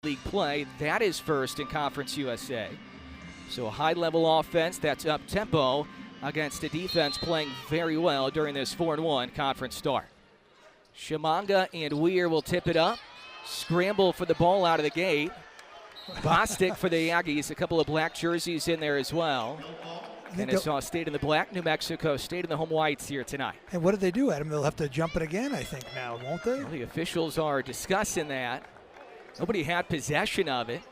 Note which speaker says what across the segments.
Speaker 1: league play. That is first in Conference USA. So a high-level offense that's up-tempo against a defense playing very well during this 4-1 conference start. Shimanga and Weir will tip it up. Scramble for the ball out of the gate. Bostic for the Aggies, a couple of black jerseys in there as well. Kennesaw State in the black, New Mexico State in the home whites here tonight.
Speaker 2: And what did they do, Adam? They'll have to jump it again, I think, now, won't they?
Speaker 1: Well, the officials are discussing that. Nobody had possession of it.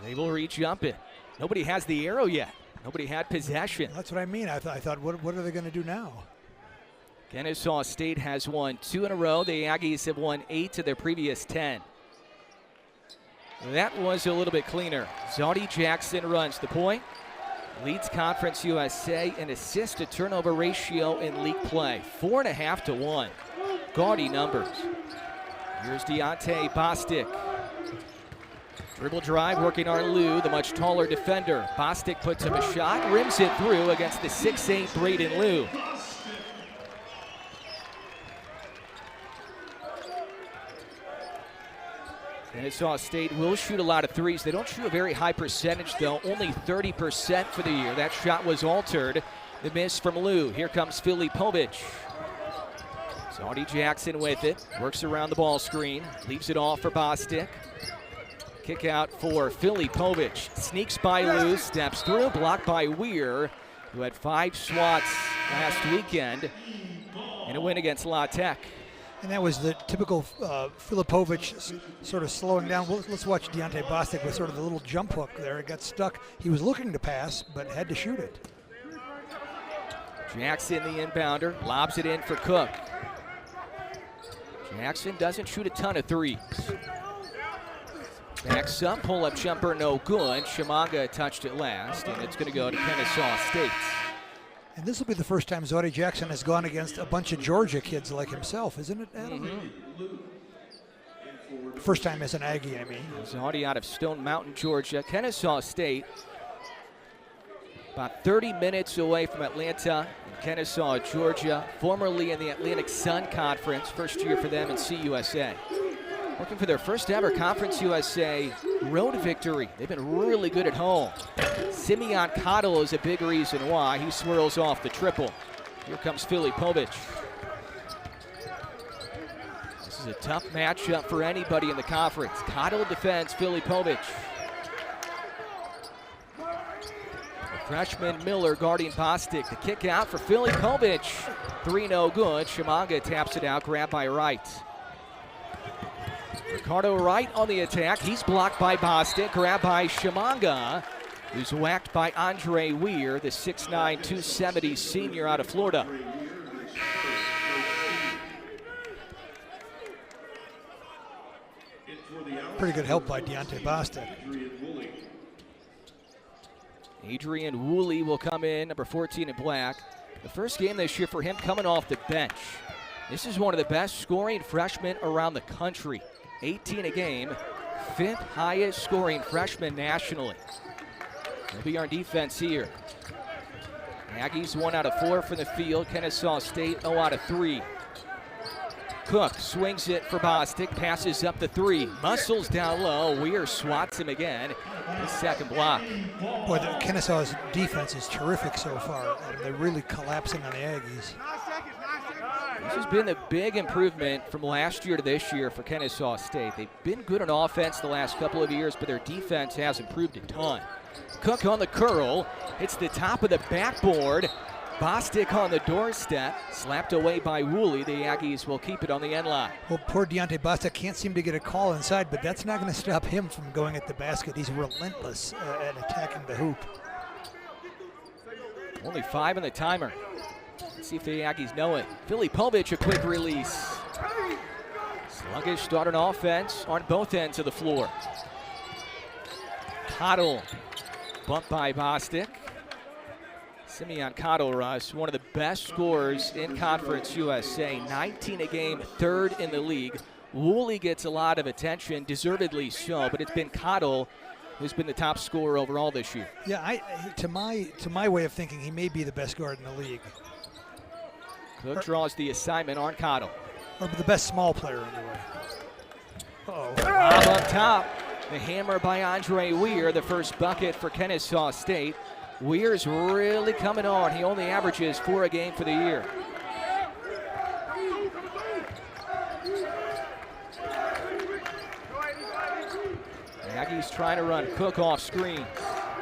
Speaker 1: They will re-jump it. Nobody has the arrow yet. Nobody had possession.
Speaker 2: That's what I mean. I thought, what are they going to do now?
Speaker 1: Kennesaw State has won 2 in a row. The Aggies have won 8 of their previous 10. That was a little bit cleaner. Zodi Jackson runs the point. Leads Conference USA in assist to turnover ratio in league play. 4.5 to 1. Gaudy numbers. Here's Deontay Bostic. Dribble drive working on Lou, the much taller defender. Bostic puts up a shot, rims it through against the 6'8 Braden Lou. Kennesaw State will shoot a lot of threes. They don't shoot a very high percentage, though. Only 30% for the year. That shot was altered. The miss from Lou. Here comes Filipovic. Zodi Jackson with it. Works around the ball screen. Leaves it off for Bostic. Kick out for Filipovic. Sneaks by Lou. Steps through. Blocked by Weir, who had 5 swats last weekend in a win against La Tech.
Speaker 2: And that was the typical Filipovic sort of slowing down. Let's watch Deontay Bostic with sort of the little jump hook there. It got stuck. He was looking to pass, but had to shoot it.
Speaker 1: Jackson, the inbounder, lobs it in for Cook. Jackson doesn't shoot a ton of threes. Backs up, pull-up jumper, no good. Shimanga touched it last, and it's going to go to Kennesaw State.
Speaker 2: And this will be the first time Zodi Jackson has gone against a bunch of Georgia kids like himself, isn't it, Adam?
Speaker 1: Mm-hmm.
Speaker 2: First time as an Aggie, I mean.
Speaker 1: Zodi out of Stone Mountain, Georgia. Kennesaw State, about 30 minutes away from Atlanta, in Kennesaw, Georgia. Formerly in the Atlantic Sun Conference, first year for them in CUSA. Looking for their first ever Conference USA road victory. They've been really good at home. Simeon Cottle is a big reason why. He swirls off the triple. Here comes Filipovic. This is a tough matchup for anybody in the conference. Cottle defends Filipovic. The freshman Miller guarding Bostic. The kick out for Filipovic. 3 no good. Shimanga taps it out, grabbed by Wright. Ricardo Wright on the attack. He's blocked by Bostic, grabbed by Shimanga, who's whacked by Andre Weir, the 6'9", 270 senior out of Florida.
Speaker 2: Pretty good help by Deontay Bostic.
Speaker 1: Adrian Woolley will come in, number 14 in black. The first game this year for him coming off the bench. This is one of the best scoring freshmen around the country. 18 a game, 5th highest scoring freshman nationally. He'll be our defense here. Aggies 1 out of 4 from the field. Kennesaw State 0 out of 3. Cook swings it for Bostic, passes up the 3. Muscles down low. Weir swats him again. His second block.
Speaker 2: Boy, the Kennesaw's defense is terrific so far. They're really collapsing on the Aggies.
Speaker 1: This has been the big improvement from last year to this year for Kennesaw State. They've been good on offense the last couple of years, but their defense has improved a ton. Cook on the curl, hits the top of the backboard. Bostic on the doorstep, slapped away by Woolley. The Aggies will keep it on the end line.
Speaker 2: Well, poor Deontay Bostic can't seem to get a call inside, but that's not going to stop him from going at the basket. He's relentless at attacking the hoop.
Speaker 1: Only 5 on the timer. Let's see if the Aggies know it. Filipovic, a quick release. Sluggish start on offense on both ends of the floor. Cottle, bumped by Bostic. Simeon Cottle, Russ, one of the best scorers in Conference USA. 19 a game, 3rd in the league. Woolley gets a lot of attention, deservedly so, but it's been Cottle who's been the top scorer overall this year.
Speaker 2: Yeah, to my way of thinking, he may be the best guard in the league.
Speaker 1: Cook draws the assignment on Cottle.
Speaker 2: Or the best small player, anyway. Uh-oh.
Speaker 1: Lob up top. The hammer by Andre Weir, the first bucket for Kennesaw State. Weir's really coming on. He only averages 4 a game for the year. Aggies trying to run Cook off screen.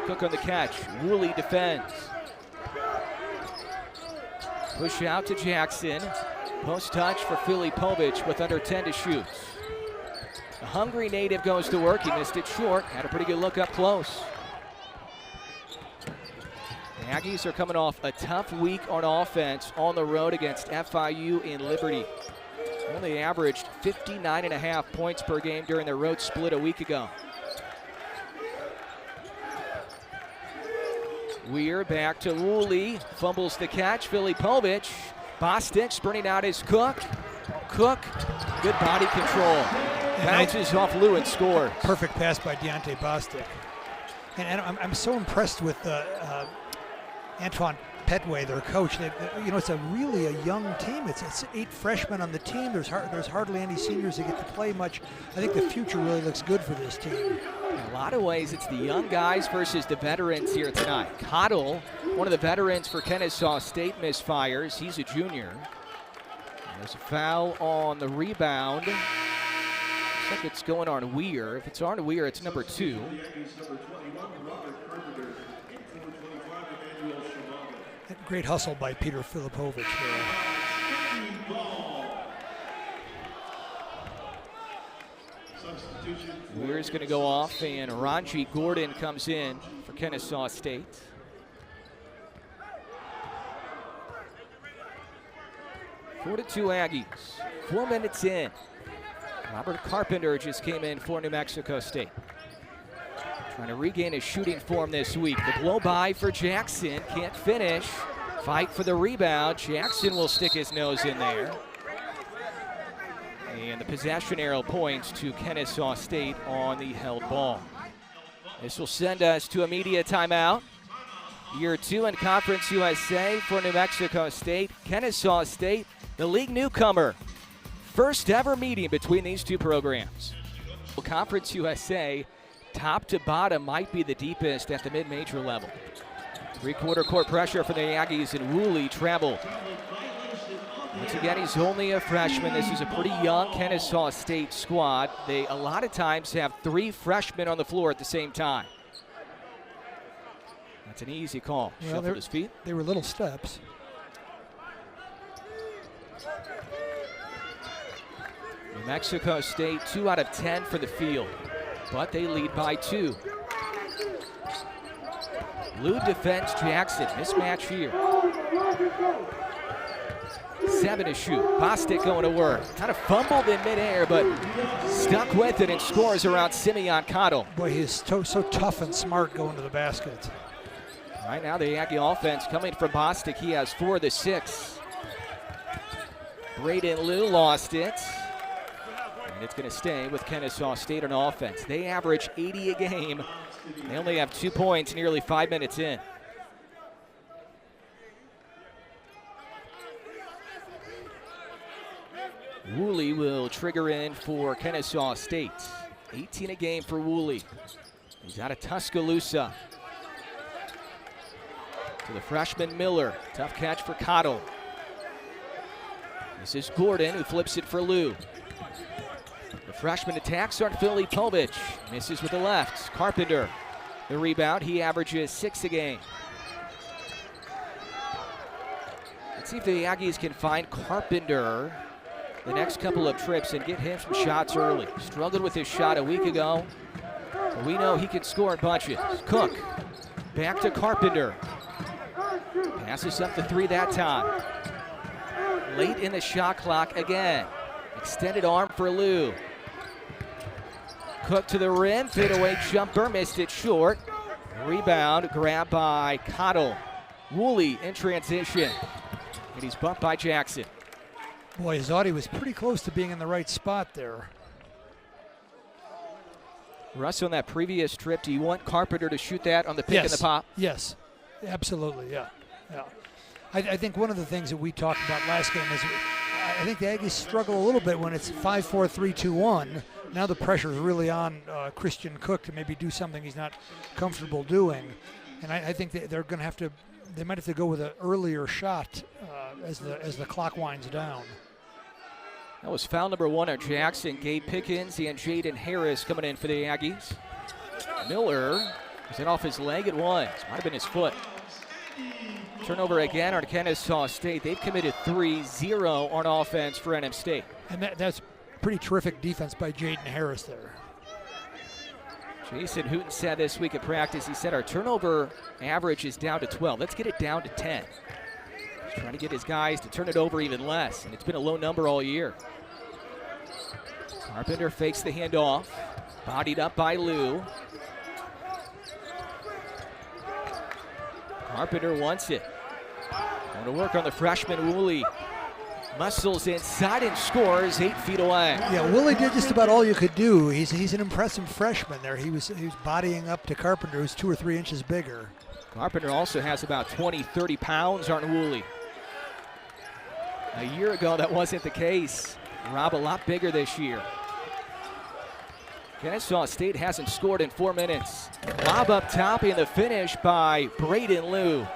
Speaker 1: Cook on the catch. Woolley defends. Push out to Jackson. Post touch for Filipovic with under 10 to shoot. The hungry native goes to work. He missed it short. Had a pretty good look up close. The Aggies are coming off a tough week on offense on the road against FIU in Liberty. Only averaged 59.5 points per game during their road split a week ago. Weir back to Woolley. Fumbles the catch. Filipovic. Bostic sprinting out his Cook. Cook, good body control. Bounces off Lou and scores.
Speaker 2: Perfect pass by Deontay Bostic. And I'm so impressed with Antoine Petway, their coach. It's really a young team. It's 8 freshmen on the team. There's hardly any seniors that get to play much. I think the future really looks good for this team.
Speaker 1: In a lot of ways, it's the young guys versus the veterans here tonight. Cottle, one of the veterans for Kennesaw State, misfires. He's a junior. There's a foul on the rebound. Looks like it's going on Weir. If it's on Weir, it's number 2.
Speaker 2: Great hustle by Peter Filipovic there.
Speaker 1: Weir's going to go off, and Ranji Gordon comes in for Kennesaw State. Four to 2 Aggies. 4 minutes in. Robert Carpenter just came in for New Mexico State. Trying to regain his shooting form this week. The blow by for Jackson. Can't finish. Fight for the rebound. Jackson will stick his nose in there. And the possession arrow points to Kennesaw State on the held ball. This will send us to a media timeout. Year 2 in Conference USA for New Mexico State. Kennesaw State, the league newcomer. First ever meeting between these two programs. Conference USA, top to bottom, might be the deepest at the mid-major level. 3-quarter court pressure for the Aggies, and Woolley traveled. Once again, he's only a freshman. This is a pretty young Kennesaw State squad. They a lot of times have 3 freshmen on the floor at the same time. That's an easy call.
Speaker 2: Well,
Speaker 1: Shuffled his feet.
Speaker 2: They were little steps.
Speaker 1: New Mexico State 2 out of 10 for the field, but they lead by 2. Lou defends Jackson. Mismatch here. 7 to shoot. Bostic going to work. Kind of fumbled in midair, but stuck with it and scores around Simeon Cottle.
Speaker 2: Boy, he's so tough and smart going to the basket.
Speaker 1: Right now, the Aggie offense coming from Bostic. He has 4 of the 6. Braden Lou lost it. And it's going to stay with Kennesaw State on offense. They average 80 a game. They only have 2 points nearly 5 minutes in. Woolley will trigger in for Kennesaw State. 18 a game for Woolley. He's out of Tuscaloosa. To the freshman Miller. Tough catch for Cottle. This is Gordon who flips it for Lou. The freshman attacks on Filipovic. Misses with the left. Carpenter. The rebound. He averages 6 a game. Let's see if the Aggies can find Carpenter the next couple of trips and get him some shots early. Struggled with his shot a week ago. But we know he can score in bunches. Cook. Back to Carpenter. Passes up the 3 that time. Late in the shot clock again. Extended arm for Lou. Cook to the rim, fadeaway jumper, missed it short. Rebound, grabbed by Cottle. Woolley in transition. And he's bumped by Jackson.
Speaker 2: Boy, Zoddy was pretty close to being in the right spot there.
Speaker 1: Russ, on that previous trip, do you want Carpenter to shoot that on the pick and the pop?
Speaker 2: Yes, absolutely, yeah. I think one of the things that we talked about last game is I think the Aggies struggle a little bit when it's 5-4, 3-2-1. Now the pressure is really on Christian Cook to maybe do something he's not comfortable doing. And I think they're going to have to, they might have to go with an earlier shot as the clock winds down.
Speaker 1: That was foul number 1 on Jackson. Gabe Pickens and Jaden Harris coming in for the Aggies. Miller, was it off his leg? It was. Might have been his foot. Turnover again on Kennesaw State. They've committed 3-0 on offense for NM State.
Speaker 2: And that's pretty terrific defense by Jaden Harris there.
Speaker 1: Jason Hooten said this week at practice, he said our turnover average is down to 12. Let's get it down to 10. He's trying to get his guys to turn it over even less, and it's been a low number all year. Carpenter fakes the handoff, bodied up by Lou. Carpenter wants it. Going to work on the freshman Woolley. Muscles inside and scores 8 feet away.
Speaker 2: Yeah, Woolley did just about all you could do. He's an impressive freshman there. He was bodying up to Carpenter, who's 2 or 3 inches bigger.
Speaker 1: Carpenter also has about 20, 30 pounds on Woolley. A year ago, that wasn't the case. Rob a lot bigger this year. Kennesaw State hasn't scored in 4 minutes. Lob up top and the finish by Braden Liu.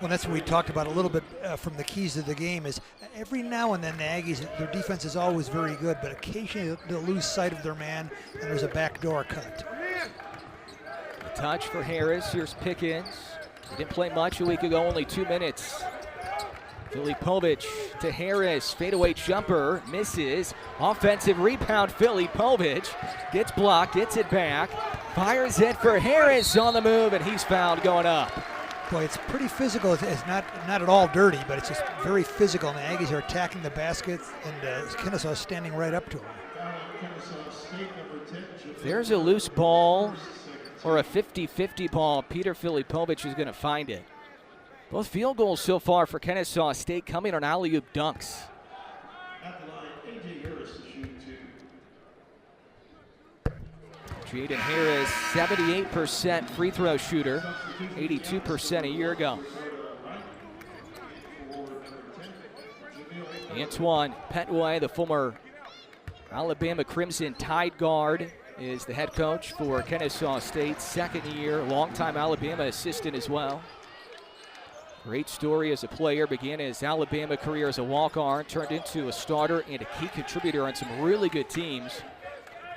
Speaker 2: Well, that's what we talked about a little bit from the keys of the game is every now and then the Aggies, their defense is always very good, but occasionally they'll lose sight of their man and there's a backdoor cut.
Speaker 1: A touch for Harris. Here's Pickens. He didn't play much a week ago, only 2 minutes. Filipovic to Harris. Fadeaway jumper. Misses. Offensive rebound. Filipovic gets blocked. Gets it back. Fires it for Harris on the move, and he's fouled going up.
Speaker 2: Boy, it's pretty physical. It's not at all dirty, but it's just very physical. And the Aggies are attacking the basket, and Kennesaw standing right up to them.
Speaker 1: If there's a loose ball or a 50-50 ball, Peter Filipovic is going to find it. Both field goals so far for Kennesaw State coming on alley-oop dunks. Jaden Harris, 78% free throw shooter, 82% a year ago. Antoine Petway, the former Alabama Crimson Tide guard, is the head coach for Kennesaw State, second year, longtime Alabama assistant as well. Great story as a player, began his Alabama career as a walk-on, turned into a starter and a key contributor on some really good teams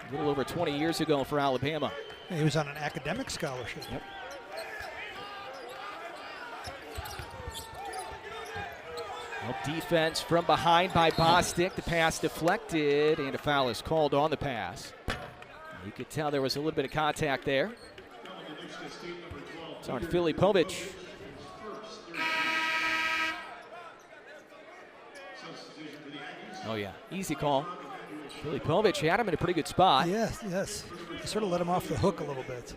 Speaker 1: a little over 20 years ago for Alabama.
Speaker 2: He was on an academic scholarship.
Speaker 1: Yep. Well, defense from behind by Bostic. The pass deflected, and a foul is called on the pass. You could tell there was a little bit of contact there. It's on Filipovic. Oh, yeah, easy call. Filipovic had him in a pretty good spot.
Speaker 2: Yes. He sort of let him off the hook a little bit.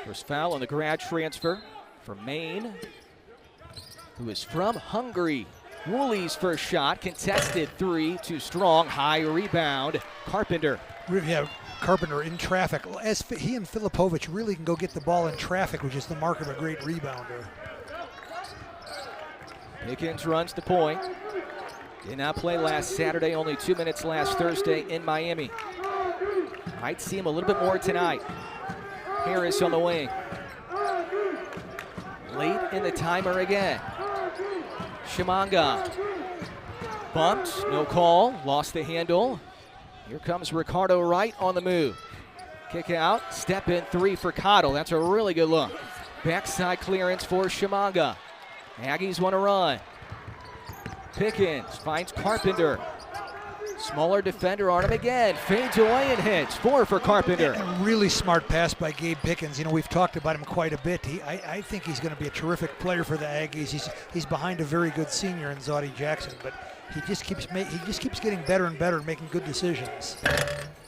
Speaker 1: First foul on the grad transfer from Maine, who is from Hungary. Woolley's first shot, contested 3, too strong, high rebound. Carpenter.
Speaker 2: Yeah, Carpenter in traffic. As he and Filipovic really can go get the ball in traffic, which is the mark of a great rebounder.
Speaker 1: Pickens runs the point. Did not play last Saturday, only 2 minutes last Thursday in Miami. Might see him a little bit more tonight. Harris on the wing. Late in the timer again. Shimanga. Bumped, no call, lost the handle. Here comes Ricardo Wright on the move. Kick out, step in 3 for Cottle. That's a really good look. Backside clearance for Shimanga. Aggies want to run. Pickens finds Carpenter. Smaller defender on him again. Fades away and hits. 4 for Carpenter.
Speaker 2: A really smart pass by Gabe Pickens. You know, we've talked about him quite a bit. I think he's going to be a terrific player for the Aggies. He's behind a very good senior in Zodie Jackson, but he just keeps getting better and better and making good decisions.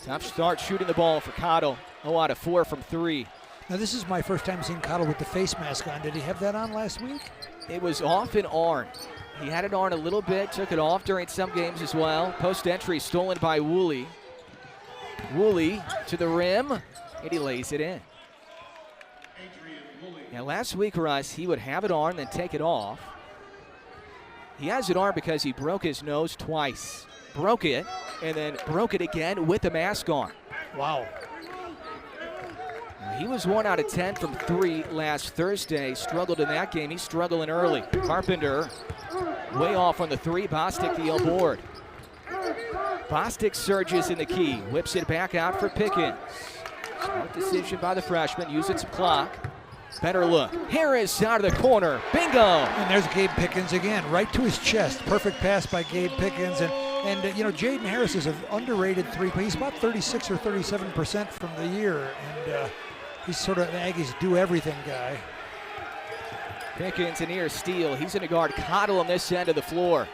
Speaker 1: Tough start shooting the ball for Cottle. 0 out of 4 from 3.
Speaker 2: Now, this is my first time seeing Cottle with the face mask on. Did he have that on last week?
Speaker 1: It was off and on. He had it on a little bit, took it off during some games as well. Post entry stolen by Woolley. Woolley to the rim, and he lays it in. Now last week, Russ, he would have it on and then take it off. He has an arm because he broke his nose twice. Broke it, and then broke it again with the mask on.
Speaker 2: Wow.
Speaker 1: He was 1 out of 10 from 3 last Thursday. Struggled in that game. He's struggling early. Carpenter way off on the 3. Bostic the board. Bostic surges in the key. Whips it back out for Pickens. Smart decision by the freshman. Using some clock. Better look. Harris out of the corner. Bingo!
Speaker 2: And there's Gabe Pickens again, right to his chest. Perfect pass by Gabe Pickens. And you know, Jaden Harris is an underrated three-point. He's about 36 or 37% from the year. And he's sort of an Aggies do-everything guy.
Speaker 1: Pickens in near steal. He's going to guard Cottle on this end of the floor.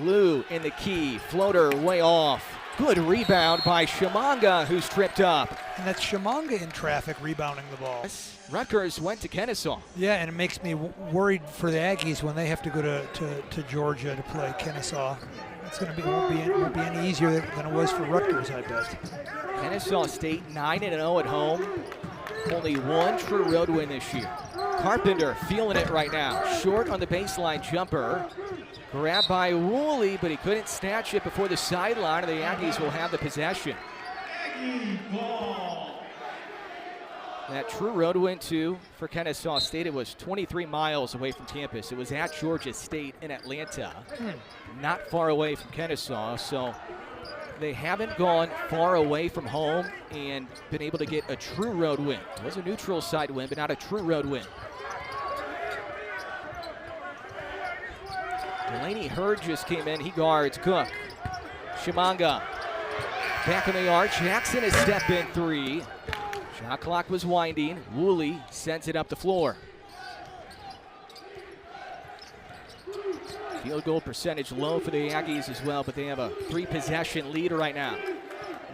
Speaker 1: Lou in the key. Floater way off. Good rebound by Shimanga, who's tripped up.
Speaker 2: And that's Shimanga in traffic rebounding the ball.
Speaker 1: Rutgers went to Kennesaw.
Speaker 2: Yeah, and it makes me worried for the Aggies when they have to go to Georgia to play Kennesaw. It's going to be won't be any easier than it was for Rutgers, I bet.
Speaker 1: Kennesaw State 9-0 at home. Only one true road win this year. Carpenter feeling it right now. Short on the baseline jumper. Grabbed by Woolley, but he couldn't snatch it before the sideline, and the Aggies will have the possession. That true road win, too, for Kennesaw State. It was 23 miles away from campus. It was at Georgia State in Atlanta, not far away from Kennesaw. So they haven't gone far away from home and been able to get a true road win. It was a neutral side win, but not a true road win. Delaney Hurd just came in. He guards Cook. Shimanga back in the arc. Jackson a step in 3. Shot clock was winding. Woolley sends it up the floor. Field goal percentage low for the Aggies as well, but they have a 3-possession lead right now.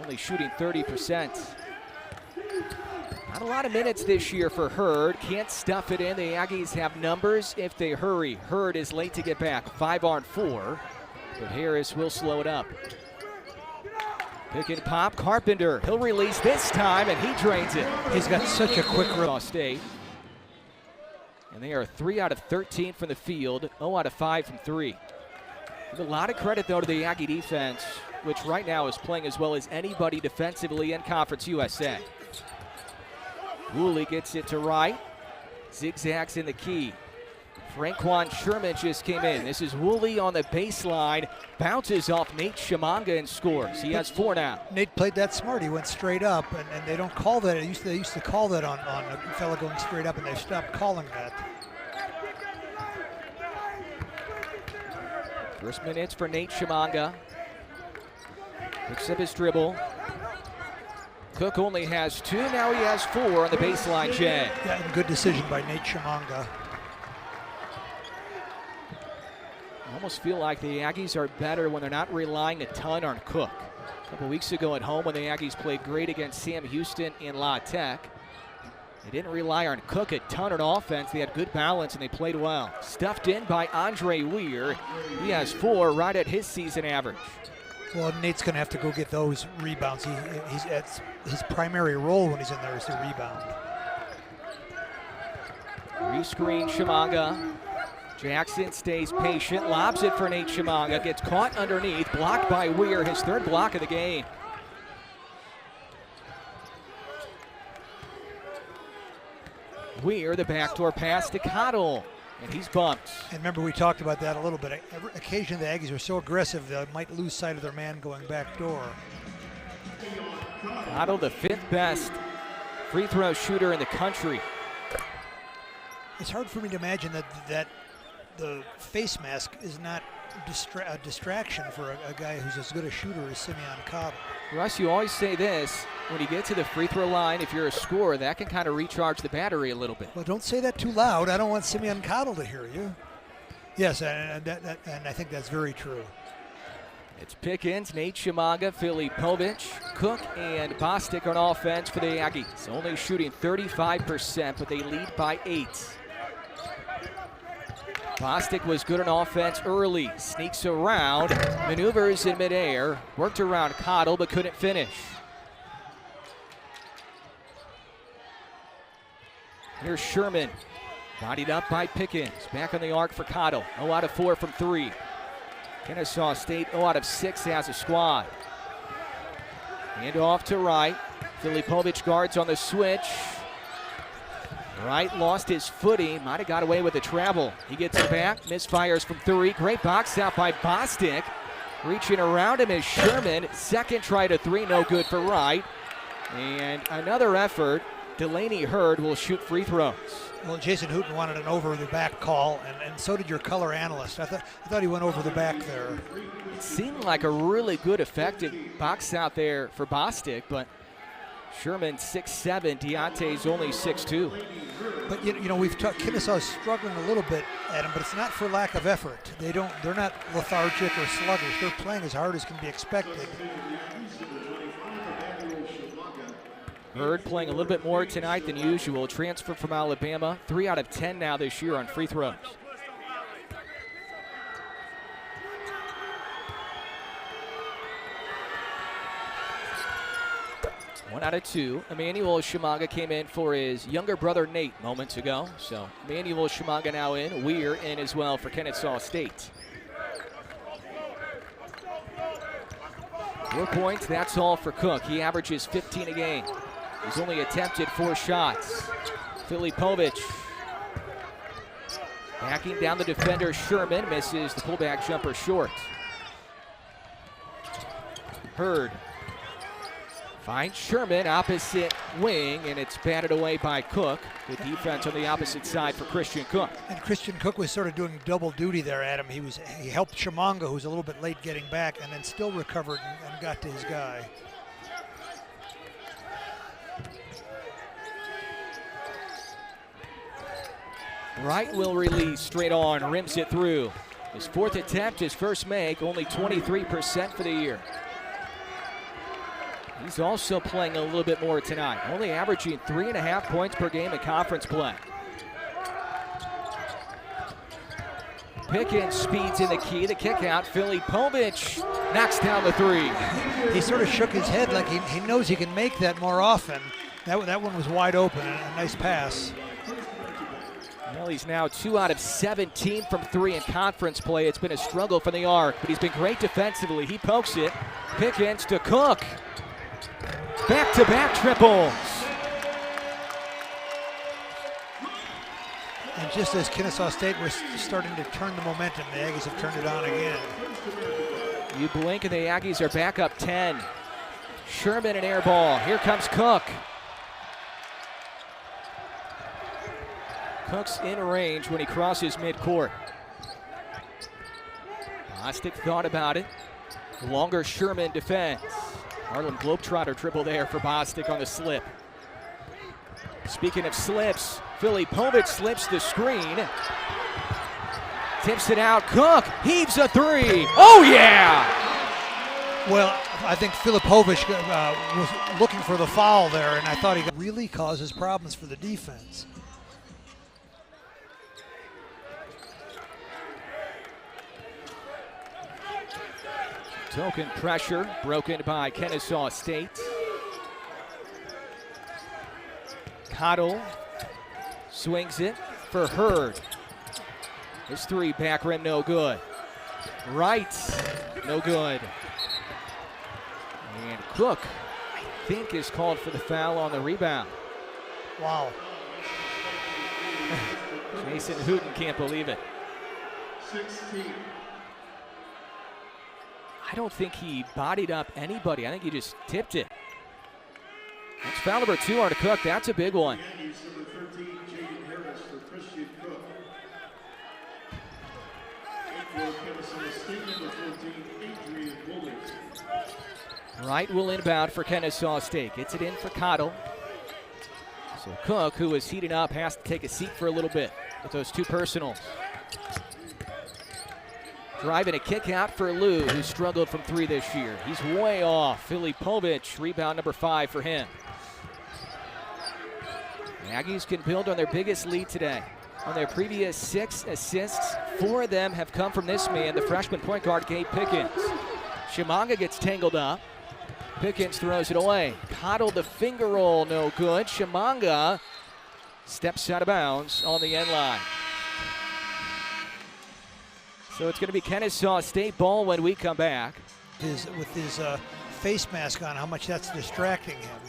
Speaker 1: Only shooting 30%. Not a lot of minutes this year for Hurd. Can't stuff it in. The Aggies have numbers if they hurry. Hurd is late to get back. 5-on-4. But Harris will slow it up. Pick and pop. Carpenter. He'll release this time, and he drains it.
Speaker 2: He's got such a quick
Speaker 1: Kennesaw State. And they are 3 out of 13 from the field. 0 out of 5 from 3. Give a lot of credit, though, to the Aggie defense, which right now is playing as well as anybody defensively in Conference USA. Woolley gets it to right. Zigzags in the key. Franquan Sherman just came in. This is Woolley on the baseline. Bounces off Nate Shimanga and scores. He has 4 now.
Speaker 2: Nate played that smart. He went straight up, and they don't call that. They used to call that on a fella going straight up, and they stopped calling that.
Speaker 1: First minutes for Nate Shimanga. Picks up his dribble. Cook only has 2, now he has 4 on the baseline, Jay.
Speaker 2: Yeah, and good decision by Nate Shimanga.
Speaker 1: I almost feel like the Aggies are better when they're not relying a ton on Cook. A couple weeks ago at home when the Aggies played great against Sam Houston in La Tech, they didn't rely on Cook a ton on offense. They had good balance and they played well. Stuffed in by Andre Weir. He has 4 right at his season average.
Speaker 2: Well, Nate's going to have to go get those rebounds. That's his primary role when he's in there is to rebound.
Speaker 1: Rescreen Shimanga. Jackson stays patient, lobs it for Nate Shimanga. Gets caught underneath, blocked by Weir, his 3rd block of the game. Weir, the backdoor pass to Cottle. And he's bumped.
Speaker 2: And remember, we talked about that a little bit. Occasionally, the Aggies are so aggressive they might lose sight of their man going back door.
Speaker 1: Cottle, the 5th best free throw shooter in the country.
Speaker 2: It's hard for me to imagine that the face mask is not a distraction for a guy who's as good a shooter as Simeon Cottle.
Speaker 1: Russ, you always say this, when you get to the free throw line, if you're a scorer, that can kind of recharge the battery a little bit.
Speaker 2: Well, don't say that too loud. I don't want Simeon Cottle to hear you. Yes, and I think that's very true.
Speaker 1: It's Pickens, Nate Shimanga, Filipovic, Cook, and Bostic on offense for the Aggies. Only shooting 35%, but they lead by 8. Bostic was good on offense early, sneaks around, maneuvers in midair, worked around Cottle but couldn't finish. Here's Sherman, Bodied up by Pickens. Back on the arc for Cottle. 0 out of 4 from 3. Kennesaw State 0 out of 6 as a squad. Hand off to Wright. Filipovic guards on the switch. Wright lost his footing. Might have got away with the travel. He gets it back. Misfires from 3. Great box out by Bostic. Reaching around him is Sherman. Second try to 3. No good for Wright. And another effort. Delaney Hurd will shoot free throws.
Speaker 2: Well, Jason Hooten wanted an over-the-back call, and so did your color analyst. I thought he went over the back there.
Speaker 1: It seemed like a really good, effective box out there for Bostic, but Sherman 6'7", Deontay's only 6'2".
Speaker 2: But you know we've talked. Kennesaw's struggling a little bit, Adam, but it's not for lack of effort. They're not lethargic or sluggish. They're playing as hard as can be expected.
Speaker 1: Hurd playing a little bit more tonight than usual. Transfer from Alabama. 3 out of 10 now this year on free throws. One out of 2. Emmanuel Shimanga came in for his younger brother Nate moments ago. So Emmanuel Shimanga now in. Weir in as well for Kennesaw State. 4 points, that's all for Cook. He averages 15 a game. He's only attempted 4 shots. Filipovic backing down the defender. Sherman misses the pullback jumper short. Hurd finds Sherman opposite wing, and it's batted away by Cook. Good defense on the opposite side for Christian Cook.
Speaker 2: And Christian Cook was sort of doing double duty there, Adam. He helped Shimanga, who's a little bit late getting back, and then still recovered and got to his guy.
Speaker 1: Wright will release straight on, rims it through. His 4th attempt, his first make, only 23% for the year. He's also playing a little bit more tonight, only averaging 3.5 points per game in conference play. Pickens speeds in the key, the kick out. Filipovic knocks down the 3.
Speaker 2: He sort of shook his head like he knows he can make that more often. That one was wide open, and a nice pass.
Speaker 1: Well, he's now 2 out of 17 from 3 in conference play. It's been a struggle from the arc, but he's been great defensively. He pokes it. Pickens to Cook. Back-to-back triples.
Speaker 2: And just as Kennesaw State was starting to turn the momentum, the Aggies have turned it on again.
Speaker 1: You blink and the Aggies are back up 10. Sherman an air ball. Here comes Cook. Cook's in range when he crosses midcourt. Bostic thought about it. Longer Sherman defense. Harlem Globetrotter dribble there for Bostic on the slip. Speaking of slips, Filipovic slips the screen. Tips it out. Cook heaves a 3. Oh, yeah!
Speaker 2: Well, I think Filipovic was looking for the foul there, and I thought he really causes problems for the defense.
Speaker 1: Token pressure broken by Kennesaw State. Cottle swings it for Hurd. His 3 back rim no good. Wright no good. And Cook, I think, is called for the foul on the rebound.
Speaker 2: Wow.
Speaker 1: Jason Hooten can't believe it.
Speaker 3: 16.
Speaker 1: I don't think he bodied up anybody. I think he just tipped it. That's foul number 2 on Cook. That's a big one.
Speaker 3: Number 13, Jaden Harris for Christian Cook. For Kennesaw State, number 14, Adrian Woolley.
Speaker 1: Wright will inbound for Kennesaw State. Gets it in for Cottle. So Cook, who is heating up, has to take a seat for a little bit with those 2 personals. Driving a kick out for Lou, who struggled from 3 this year. He's way off. Filipovic, rebound number 5 for him. The Aggies can build on their biggest lead today. On their previous 6 assists, 4 of them have come from this man, the freshman point guard, Gabe Pickens. Shimanga gets tangled up. Pickens throws it away. Cottle the finger roll, no good. Shimanga steps out of bounds on the end line. So it's going to be Kennesaw State ball when we come back.
Speaker 2: With his face mask on, how much that's distracting him.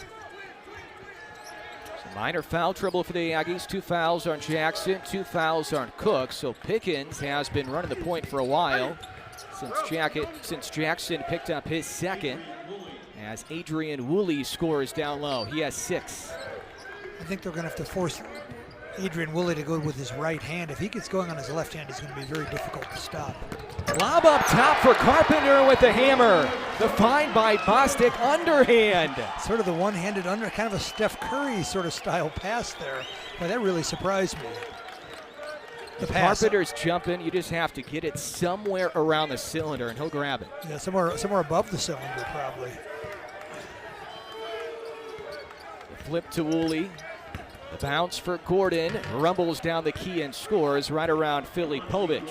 Speaker 1: So minor foul trouble for the Aggies. 2 fouls on Jackson, 2 fouls on Cook. So Pickens has been running the point for a while since Jackson picked up his second. As Adrian Woolley scores down low. He has 6.
Speaker 2: I think they're going to have to force Adrian Woolley to go with his right hand. If he gets going on his left hand, it's going to be very difficult to stop.
Speaker 1: Lob up top for Carpenter with the hammer. The find by Bostic, underhand.
Speaker 2: Sort of the one-handed under, kind of a Steph Curry sort of style pass there. But that really surprised me. The pass.
Speaker 1: Carpenter's jumping. You just have to get it somewhere around the cylinder, and he'll grab it.
Speaker 2: Yeah, somewhere above the cylinder, probably.
Speaker 1: The flip to Woolley. The bounce for Gordon. Rumbles down the key and scores right around Filipovic,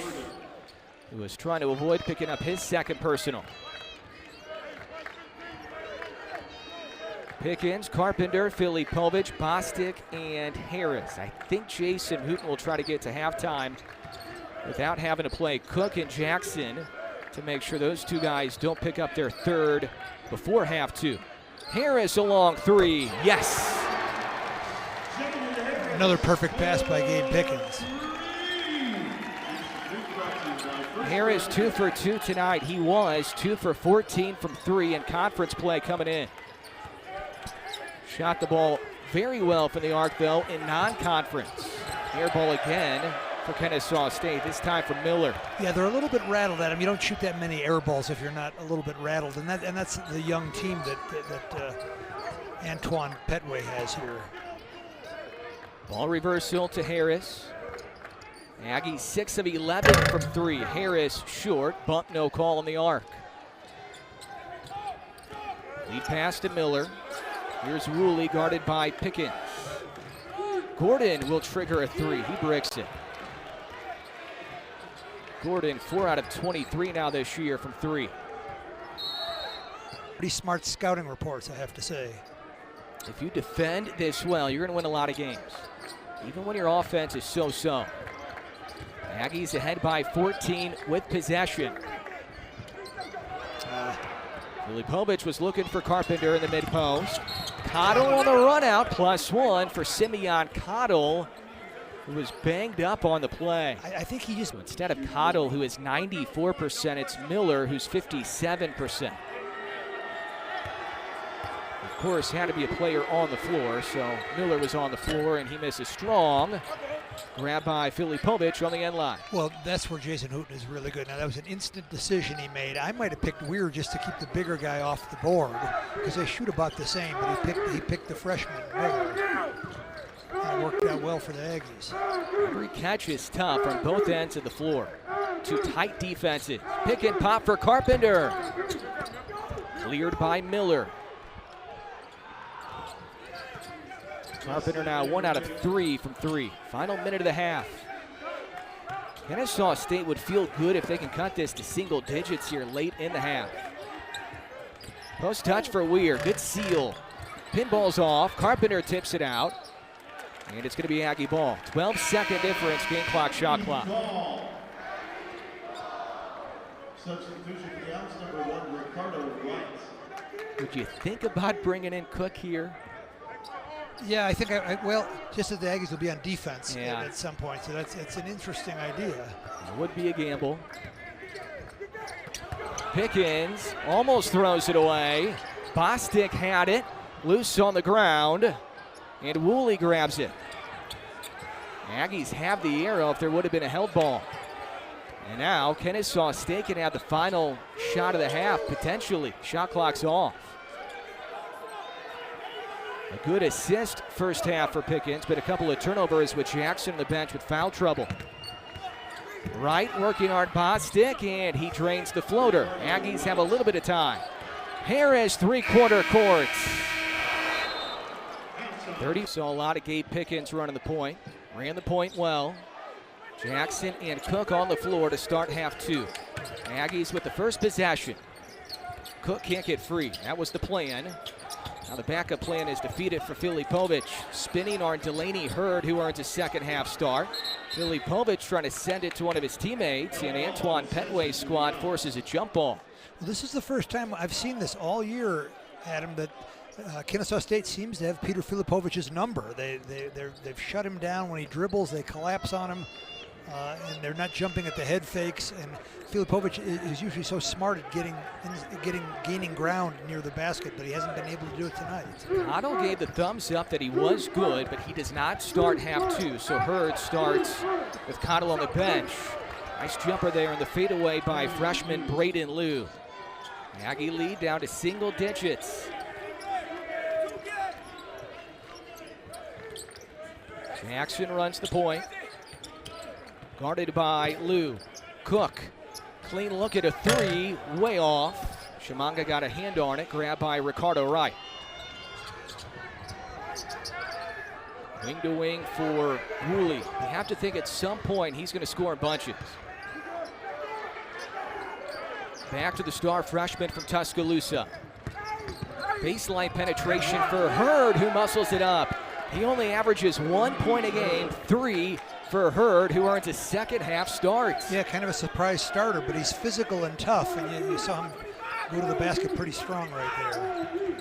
Speaker 1: who was trying to avoid picking up his second personal. Pickens, Carpenter, Filipovic, Bostic, and Harris. I think Jason Hooten will try to get to halftime without having to play Cook and Jackson to make sure those 2 guys don't pick up their third before half 2. Harris a long 3, yes!
Speaker 2: Another perfect pass by Gabe Pickens.
Speaker 1: Harris 2 for 2 tonight. He was 2 for 14 from 3 in conference play coming in. Shot the ball very well from the arc, though, in non-conference. Air ball again for Kennesaw State, this time from Miller.
Speaker 2: Yeah, they're a little bit rattled at him. You don't shoot that many air balls if you're not a little bit rattled, and that's the young team that Antoine Petway has here.
Speaker 1: Ball reversal to Harris. Aggies 6 of 11 from 3. Harris short, bump no call on the arc. Lead pass to Miller. Here's Woolley guarded by Pickens. Gordon will trigger a 3. He bricks it. Gordon 4 out of 23 now this year from 3.
Speaker 2: Pretty smart scouting reports, I have to say.
Speaker 1: If you defend this well, you're going to win a lot of games, even when your offense is so-so. Aggies ahead by 14 with possession. Filipovic was looking for Carpenter in the mid-post. Cottle on the run out, +1 for Simeon Cottle, who was banged up on the play.
Speaker 2: I think he just...
Speaker 1: So instead of Cottle, who is 94%, it's Miller, who's 57%. Of course, had to be a player on the floor, so Miller was on the floor, and he misses strong. Grab by Filipovic on the end line.
Speaker 2: Well, that's where Jason Hooten is really good. Now, that was an instant decision he made. I might have picked Weir just to keep the bigger guy off the board because they shoot about the same, but he picked the freshman, Miller. And it worked out well for the Aggies.
Speaker 1: Every catch is tough on both ends of the floor. 2 tight defenses. Pick and pop for Carpenter. Cleared by Miller. Carpenter now 1 out of 3 from 3. Final minute of the half. Kennesaw State would feel good if they can cut this to single digits here late in the half. Post touch for Weir. Good seal. Pinball's off. Carpenter tips it out. And it's going to be Aggie ball. 12-second difference, game clock, shot clock.
Speaker 3: Substitution for the outs, number 1, Ricardo White.
Speaker 1: Would you think about bringing in Cook here?
Speaker 2: Yeah, I think well, just that the Aggies will be on defense at some point, so it's an interesting idea.
Speaker 1: It would be a gamble. Pickens almost throws it away. Bostic had it, loose on the ground, and Woolley grabs it. Aggies have the arrow if there would have been a held ball. And now Kennesaw State can have the final shot of the half, potentially. Shot clock's off. A good assist first half for Pickens, but a couple of turnovers with Jackson on the bench with foul trouble. Right, working hard Bostic, and he drains the floater. Aggies have a little bit of time. Harris, 3-quarter courts. 30, saw a lot of Gabe Pickens running the point. Ran the point well. Jackson and Cook on the floor to start half 2. Aggies with the first possession. Cook can't get free. That was the plan. Now the backup plan is to feed it for Filipovic. Spinning on Delaney Hurd, who earns a second half start. Filipovic trying to send it to one of his teammates, and Antoine Petway's squad forces a jump ball.
Speaker 2: Well, this is the first time I've seen this all year, Adam, that Kennesaw State seems to have Peter Filipovic's number. They've shut him down when he dribbles. They collapse on him, and they're not jumping at the head fakes. And Filipovic is usually so smart at gaining ground near the basket, but he hasn't been able to do it tonight.
Speaker 1: Otto gave the thumbs up that he was good, but he does not start half two. So Hurd starts with Cottle on the bench. Nice jumper there in the fadeaway by freshman Braden Liu. The Aggie lead down to single digits. Jackson runs the point. Guarded by Liu. Cook. Clean look at a three. Way off. Shimanga got a hand on it. Grabbed by Ricardo Wright. Wing to wing for Woolley. You have to think at some point he's going to score in bunches. Back to the star freshman from Tuscaloosa. Baseline penetration for Hurd, who muscles it up. He only averages 1 point a game, 3 for Hurd, who earns a second half start.
Speaker 2: Yeah, kind of a surprise starter, but he's physical and tough, and you saw him go to the basket pretty strong right there.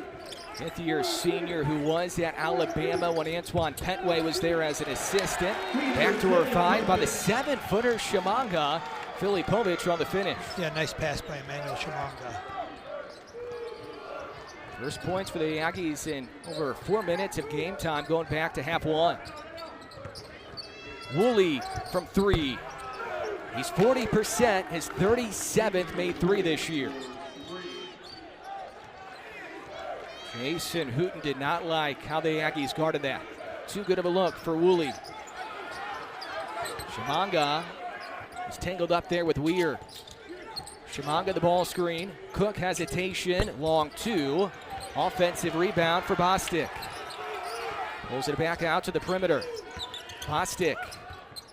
Speaker 1: Fifth-year senior who was at Alabama when Antoine Petway was there as an assistant. Back to her five by the 7-footer Shimanga. Filipovic on the finish.
Speaker 2: Yeah, nice pass by Emmanuel Shimanga.
Speaker 1: First points for the Aggies in over 4 minutes of game time, going back to half one. Woolley from three. He's 40%, his 37th made three this year. Jason Hooten did not like how the Aggies guarded that. Too good of a look for Woolley. Shimanga is tangled up there with Weir. Shimanga the ball screen. Cook hesitation, long two. Offensive rebound for Bostic. Pulls it back out to the perimeter. Bostic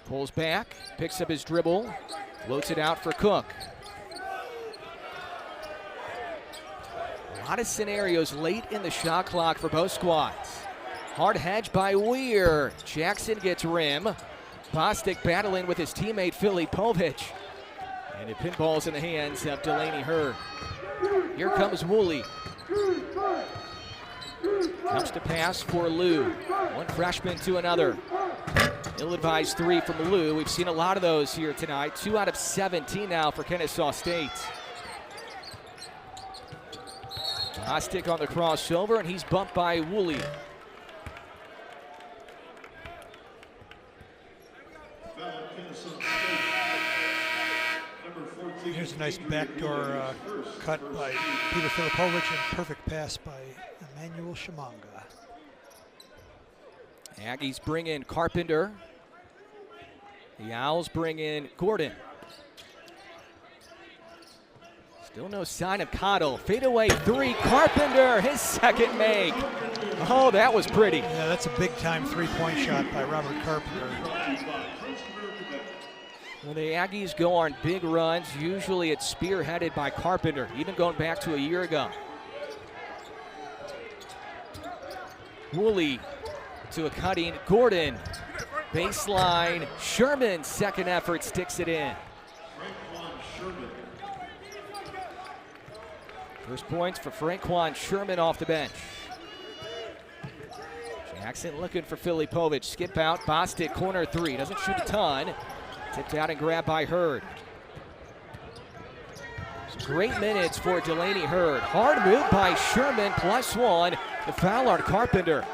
Speaker 1: pulls back, picks up his dribble, floats it out for Cook. A lot of scenarios late in the shot clock for both squads. Hard hedge by Weir. Jackson gets rim. Bostic battling with his teammate Filipovic. And it pinballs in the hands of Delaney Hurd. Here comes Woolley. Comes to pass for Liu. One freshman to another. Ill-advised three from Liu. We've seen a lot of those here tonight. 2 out of 17 now for Kennesaw State. Bostic on the crossover, and he's bumped by Woolley.
Speaker 2: Here's a nice backdoor cut by Peter Filipovic and perfect pass by Emmanuel Shimanga.
Speaker 1: Aggies bring in Carpenter. The Owls bring in Gordon. Still no sign of Cottle. Fadeaway three, Carpenter, his second make. Oh, that was pretty.
Speaker 2: Yeah, that's a big-time three-point shot by Robert Carpenter.
Speaker 1: When the Aggies go on big runs, usually it's spearheaded by Carpenter, even going back to a year ago. Woolley to a cutting Gordon. Baseline, Sherman, second effort, sticks it in. First points for Franquan Sherman off the bench. Jackson looking for Filipovic. Skip out, Bostic, corner three. Doesn't shoot a ton. Tipped out and grabbed by Hurd. Some great minutes for Delaney Hurd. Hard move by Sherman, +1. The foul on Carpenter.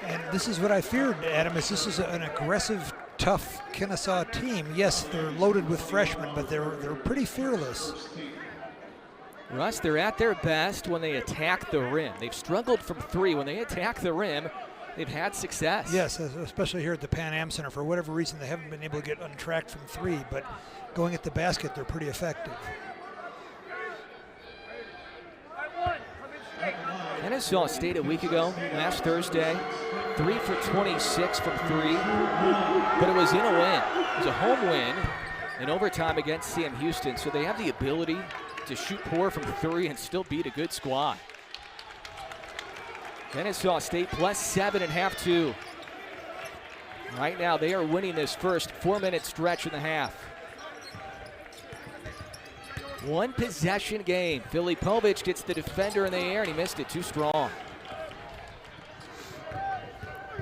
Speaker 2: And this is what I feared, Adam, is this is an aggressive, tough Kennesaw team. Yes, they're loaded with freshmen, but they're pretty fearless.
Speaker 1: Russ, they're at their best when they attack the rim. They've struggled from three. When they attack the rim, they've had success.
Speaker 2: Yes, especially here at the Pan Am Center. For whatever reason, they haven't been able to get untracked from three, but going at the basket, they're pretty effective.
Speaker 1: Kennesaw State a week ago, last Thursday, 3 for 26 from three, but it was in a win. It was a home win in overtime against Sam Houston, so they have the ability to shoot poor from three and still beat a good squad. Kennesaw State +7 at half 2. Right now they are winning this first 4-minute stretch in the half. One possession game. Filipovic gets the defender in the air and he missed it too strong.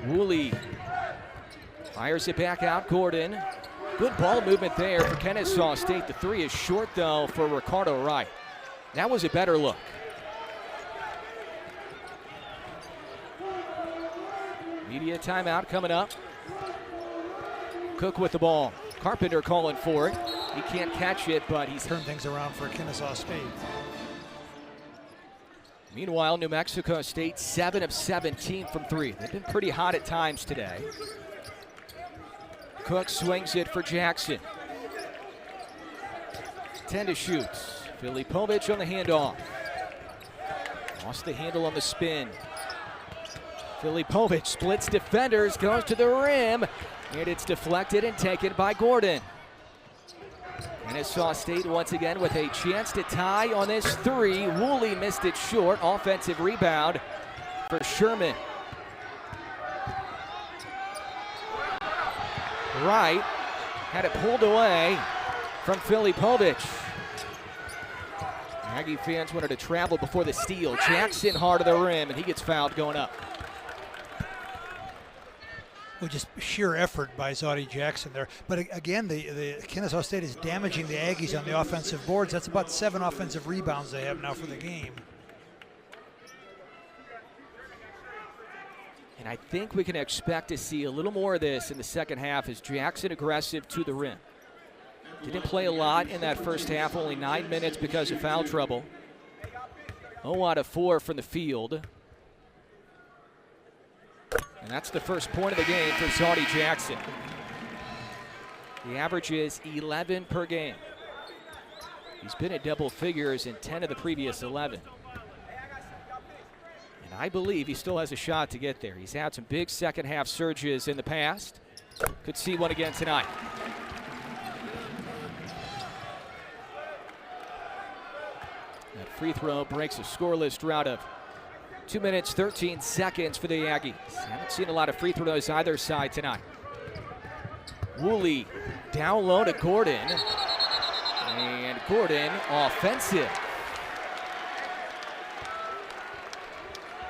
Speaker 1: Woolley fires it back out. Gordon. Good ball movement there for Kennesaw State. The three is short though for Ricardo Wright. That was a better look. Media timeout coming up. Cook with the ball. Carpenter calling for it. He can't catch it, but he's
Speaker 2: turned things around for Kennesaw State.
Speaker 1: Meanwhile, New Mexico State 7 of 17 from 3. They've been pretty hot at times today. Cook swings it for Jackson. 10 to shoot. Filipovic on the handoff. Lost the handle on the spin. Filipovic splits defenders, goes to the rim, and it's deflected and taken by Gordon. Kennesaw State once again with a chance to tie on this three. Woolley missed it short. Offensive rebound for Sherman. Wright had it pulled away from Filipovic. Aggie fans wanted to travel before the steal. Jackson hard to the rim, and he gets fouled going up.
Speaker 2: Well, just sheer effort by Zoddy Jackson there. But again, the Kennesaw State is damaging the Aggies on the offensive boards. That's about 7 offensive rebounds they have now for the game.
Speaker 1: And I think we can expect to see a little more of this in the second half as Jackson aggressive to the rim. Didn't play a lot in that first half, only 9 minutes because of foul trouble. 0 out of 4 from the field. And that's the first point of the game for Zoddy Jackson. The average is 11 per game. He's been at double figures in 10 of the previous 11. And I believe he still has a shot to get there. He's had some big second half surges in the past. Could see one again tonight. That free throw breaks a scoreless drought of 2 minutes, 13 seconds for the Aggies. Haven't seen a lot of free throws either side tonight. Woolley down low to Gordon. And Gordon offensive.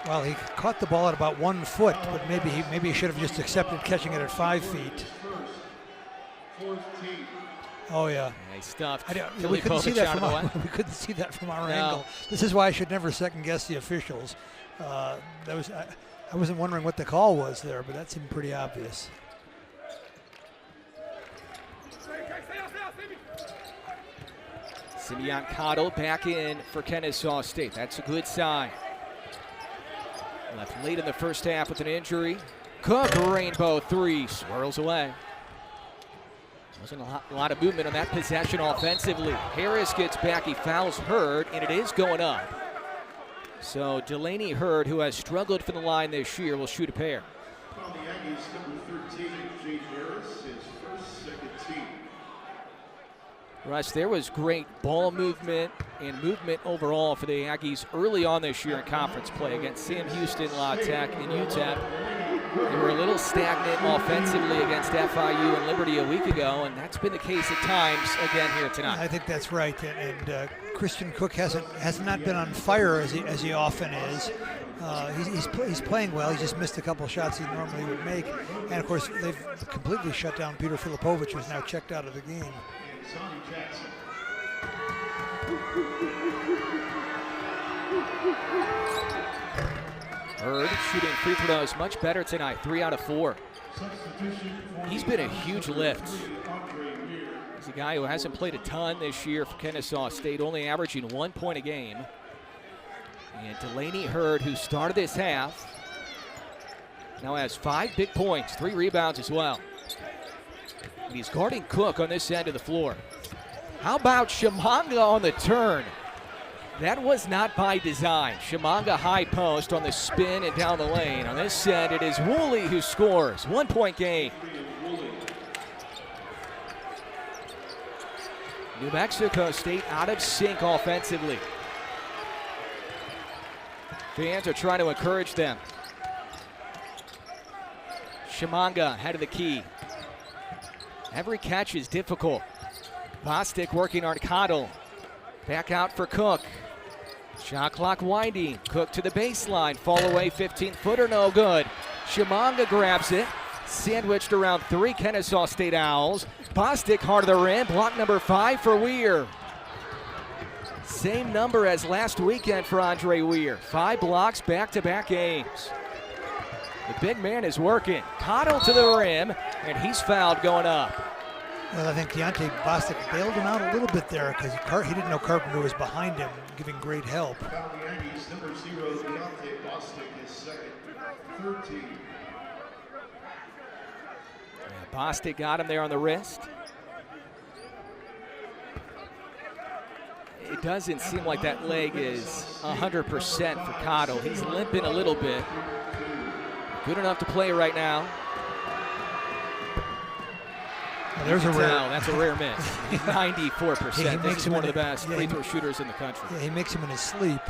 Speaker 2: Well, he caught the ball at about 1 foot, but maybe he should have just accepted catching it at 5 feet. Oh yeah.
Speaker 1: Nice stuff.
Speaker 2: We couldn't see that from our angle. This is why I should never second guess the officials. I wasn't wondering what the call was there, but that seemed pretty obvious.
Speaker 1: Simeon Cottle back in for Kennesaw State. That's a good sign. Left late in the first half with an injury. Cook, rainbow three, swirls away. Wasn't a lot of movement on that possession offensively. Harris gets back, he fouls Hurd, and it is going up. So Delaney Hurd, who has struggled for the line this year, will shoot a pair.
Speaker 3: On the Aggies, number 13, Jake Harris, his first second team.
Speaker 1: Russ, there was great ball movement and movement overall for the Aggies early on this year in conference play against Sam Houston, La Tech, and UTEP. They were a little stagnant offensively against FIU and Liberty a week ago, and that's been the case at times again here tonight.
Speaker 2: I think that's right, and Christian Cook has not been on fire as he often is. He's playing well. He just missed a couple of shots he normally would make, and of course they've completely shut down Peter Filipovic, who's now checked out of the game.
Speaker 1: Hurd shooting free throws much better tonight, 3 out of 4. He's been a huge lift. He's a guy who hasn't played a ton this year for Kennesaw State, only averaging 1 point a game. And Delaney Hurd, who started this half, now has 5 big points, 3 rebounds as well. And he's guarding Cook on this end of the floor. How about Shimanga on the turn? That was not by design. Shimanga high post on the spin and down the lane. On this end, it is Woolley who scores. 1 point game. New Mexico State out of sync offensively. Fans are trying to encourage them. Shimanga head of the key. Every catch is difficult. Bostic working on Cottle. Back out for Cook. Shot clock winding. Cook to the baseline. Fall away 15-footer, no good. Shimanga grabs it. Sandwiched around 3 Kennesaw State Owls. Bostic hard of the rim. Block number 5 for Weir. Same number as last weekend for Andre Weir. 5 blocks back-to-back games. The big man is working. Cottle to the rim, and he's fouled going up.
Speaker 2: Well, I think Deontay Bostic bailed him out a little bit there because he didn't know Carpenter was behind him, giving great help.
Speaker 3: Foul the Aggies, number 0, Deontay Bostic, his second, 13.
Speaker 1: Yeah, Bostic got him there on the wrist. It doesn't seem like that leg is 100% for Cottle. He's limping a little bit. Good enough to play right now.
Speaker 2: Well, there's a rare.
Speaker 1: That's a rare miss. 94%. This is one of the best
Speaker 2: yeah,
Speaker 1: free throw shooters in the country.
Speaker 2: Yeah, he makes him in his sleep.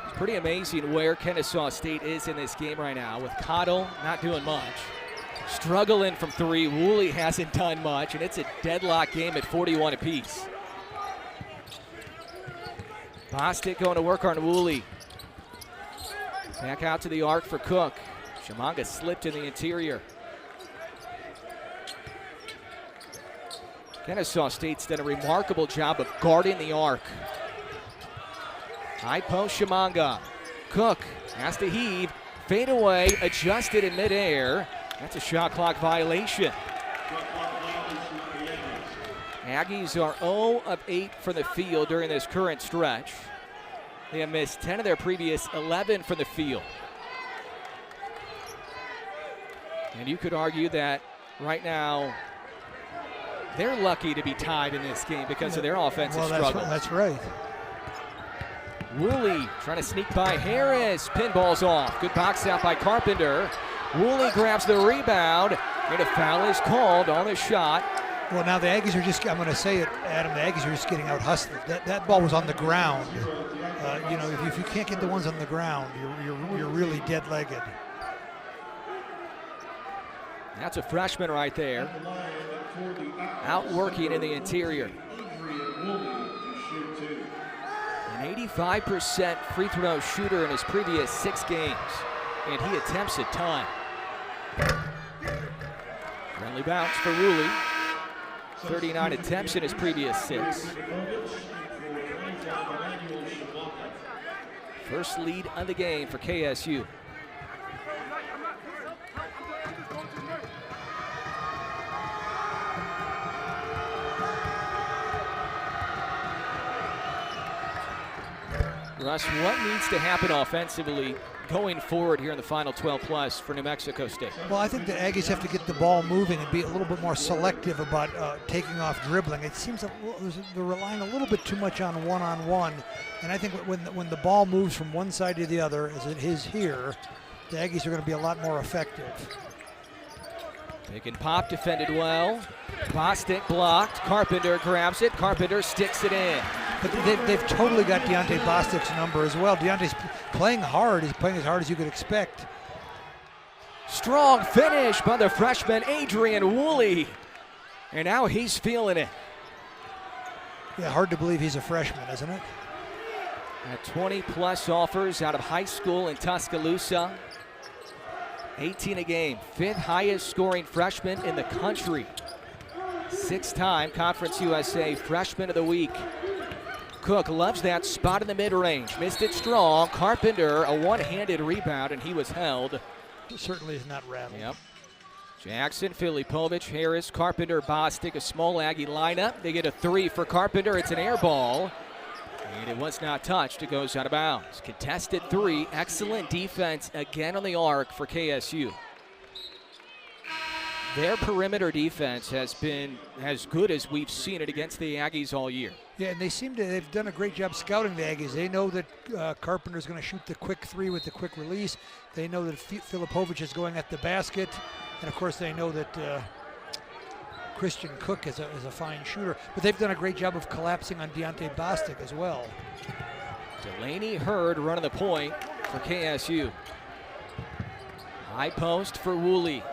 Speaker 1: It's pretty amazing where Kennesaw State is in this game right now, with Cottle not doing much. Struggling from 3. Woolley hasn't done much, and it's a deadlock game at 41 apiece. Bostic going to work on Woolley. Back out to the arc for Cook. Shimanga slipped in the interior. Kennesaw State's done a remarkable job of guarding the arc. High post Shimanga. Cook has to heave. Fade away, adjusted in midair. That's a shot clock violation. Aggies are 0 of 8 from the field during this current stretch. They have missed 10 of their previous 11 from the field. And you could argue that right now they're lucky to be tied in this game because of their offensive struggle.
Speaker 2: That's right.
Speaker 1: Woolley trying to sneak by Harris. Pinball's off. Good box out by Carpenter. Woolley grabs the rebound, and a foul is called on the shot.
Speaker 2: Well, now the Aggies are just, I'm going to say it, Adam, the Aggies are just getting out hustled. That ball was on the ground. You know, if you can't get the ones on the ground, you're really dead-legged.
Speaker 1: That's a freshman right there. Out working in the interior. An 85% free throw shooter in his previous 6 games, and he attempts a ton. Friendly bounce for Woolley. 39 attempts in his previous 6. First lead of the game for KSU. Russ, what needs to happen offensively going forward here in the final 12 plus for New Mexico State?
Speaker 2: Well, I think the Aggies have to get the ball moving and be a little bit more selective about taking off dribbling. It seems that they're relying a little bit too much on one-on-one, and I think when the ball moves from one side to the other, as it is here, the Aggies are going to be a lot more effective.
Speaker 1: Pick and pop, defended well. Bostic blocked. Carpenter grabs it. Carpenter sticks it in.
Speaker 2: But they've totally got Deontay Bostic's number as well. Deontay's playing hard. He's playing as hard as you could expect.
Speaker 1: Strong finish by the freshman Adrian Woolley. And now he's feeling it.
Speaker 2: Yeah, hard to believe he's a freshman, isn't it?
Speaker 1: At 20-plus offers out of high school in Tuscaloosa. 18 a game. 5th highest scoring freshman in the country. 6-time Conference USA Freshman of the Week. Cook loves that spot in the mid-range. Missed it strong. Carpenter, a one-handed rebound, and he was held.
Speaker 2: He certainly is not rattled.
Speaker 1: Yep. Jackson, Filipovic, Harris, Carpenter, Bostic, a small Aggie lineup. They get a 3 for Carpenter. It's an air ball. And it was not touched. It goes out of bounds. Contested 3. Excellent defense again on the arc for KSU. Their perimeter defense has been as good as we've seen it against the Aggies all year.
Speaker 2: Yeah, and they've done a great job scouting the Aggies. They know that Carpenter's going to shoot the quick 3 with the quick release. They know that Filipovic is going at the basket. And, of course, they know that Christian Cook is a fine shooter. But they've done a great job of collapsing on Deontay Bostic as well.
Speaker 1: Delaney Hurd running the point for KSU. High post for Woolley.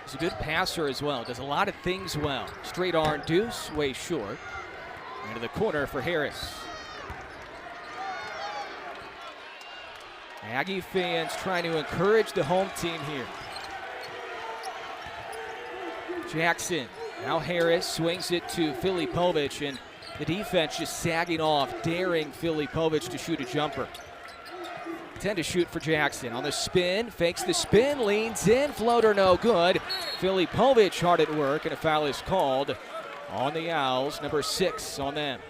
Speaker 1: He's a good passer as well. Does a lot of things well. Straight arm deuce, way short. Into the corner for Harris. Aggie fans trying to encourage the home team here. Jackson, now Harris swings it to Filipovic, and the defense just sagging off, daring Filipovic to shoot a jumper. 10 to shoot for Jackson. On the spin, fakes the spin, leans in, floater no good. Filipovic hard at work, and a foul is called on the Owls, number 6 on them.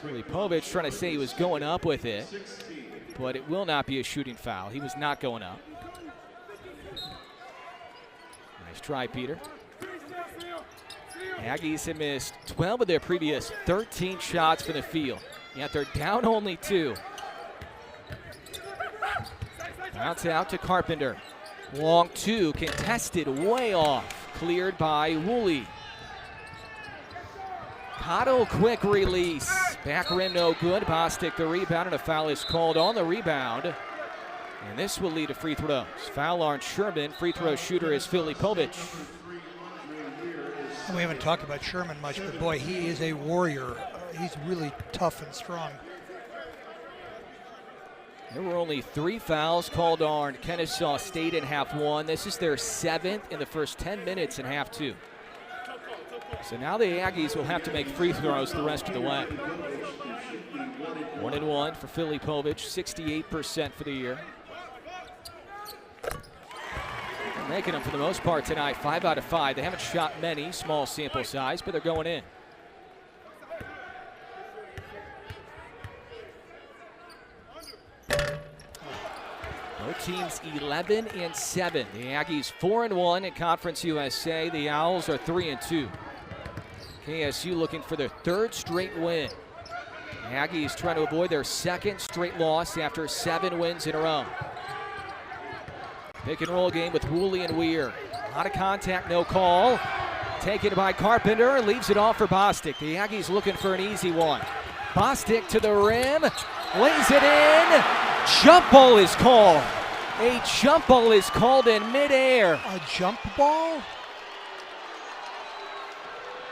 Speaker 1: Filipovic trying to say he was going up with it, but it will not be a shooting foul. He was not going up. Nice try, Peter. Aggies have missed 12 of their previous 13 shots from the field, yet they're down only 2. Bounce out to Carpenter. Long 2, contested way off, cleared by Woolley. Cotto, quick release. Back rim no good. Bostic the rebound, and a foul is called on the rebound. And this will lead to free throws. Foul on Sherman. Free throw shooter is Filipovic.
Speaker 2: We haven't talked about Sherman much, but boy, he is a warrior. He's really tough and strong.
Speaker 1: There were only 3 fouls called on Kennesaw State in half 1. This is their 7th in the first 10 minutes in half 2. So now the Aggies will have to make free throws the rest of the way. 1-1 for Filipovic, 68% for the year. They're making them for the most part tonight, 5 out of 5. They haven't shot many, small sample size, but they're going in. Both teams 11 and 7. The Aggies 4-1 in Conference USA. The Owls are 3-2. KSU looking for their 3rd straight win. The Aggies trying to avoid their 2nd straight loss after 7 wins in a row. Pick and roll game with Woolley and Weir. A lot of contact, no call. Taken by Carpenter and leaves it off for Bostic. The Aggies looking for an easy one. Bostic to the rim, lays it in. Jump ball is called. A jump ball is called in midair.
Speaker 2: A jump ball?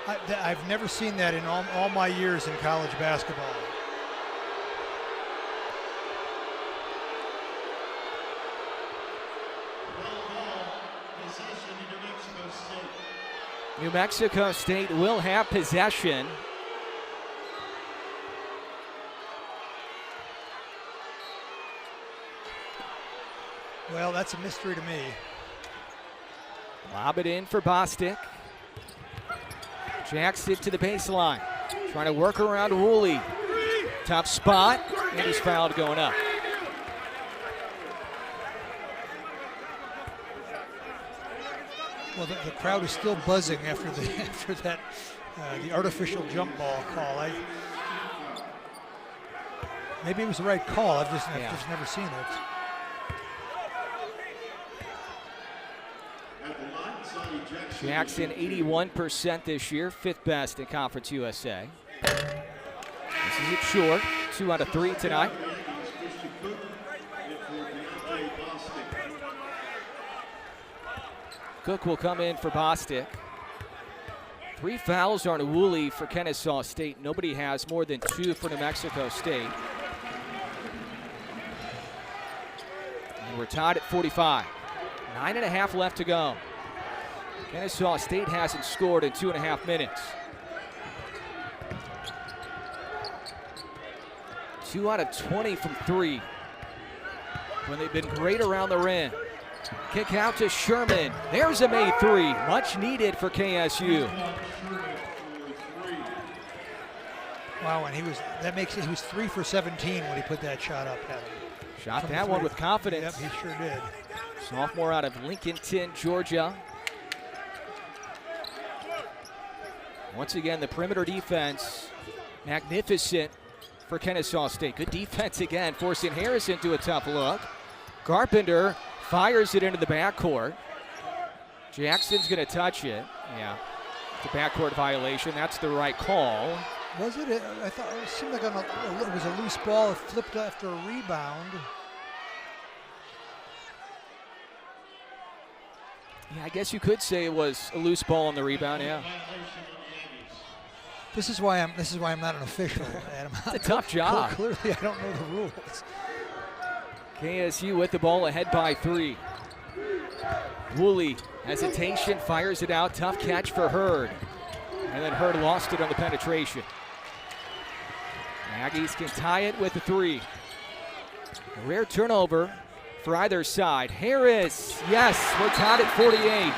Speaker 2: I've never seen that in all my years in college basketball.
Speaker 1: New Mexico State will have possession.
Speaker 2: Well, that's a mystery to me.
Speaker 1: Lob it in for Bostic. Jackson to the baseline. Trying to work around Woolley. Tough spot, and he's fouled going up.
Speaker 2: Well, the crowd is still buzzing after that the artificial jump ball call. Maybe it was the right call. I've just never seen it.
Speaker 1: Jackson 81% this year, 5th best in Conference USA. This is it short, 2 out of 3 tonight. Cook will come in for Bostic. 3 fouls on Woolley for Kennesaw State. Nobody has more than 2 for New Mexico State. And we're tied at 45. 9.5 left to go. Kennesaw State hasn't scored in 2.5 minutes. 2 out of 20 from 3 when they've been great around the rim. Kick out to Sherman. There's a made 3. Much needed for KSU.
Speaker 2: Wow, and he was 3 for 17 when he put that shot up at him.
Speaker 1: Shot that one with confidence.
Speaker 2: Yep, he sure did.
Speaker 1: Sophomore out of Lincolnton, Georgia. Once again, the perimeter defense, magnificent for Kennesaw State. Good defense again, forcing Harris into a tough look. Carpenter fires it into the backcourt. Jackson's going to touch it. Yeah. The backcourt violation. That's the right call.
Speaker 2: Was it? I thought it seemed like it was a loose ball. It flipped after a rebound.
Speaker 1: Yeah, I guess you could say it was a loose ball on the rebound. Yeah.
Speaker 2: This is why I'm not an official, Adam.
Speaker 1: It's a tough job.
Speaker 2: Clearly, I don't know the rules.
Speaker 1: KSU with the ball ahead by 3. Woolley, hesitation, fires it out. Tough catch for Hurd. And then Hurd lost it on the penetration. Aggies can tie it with the 3. A rare turnover for either side. Harris, yes, we're tied at 48.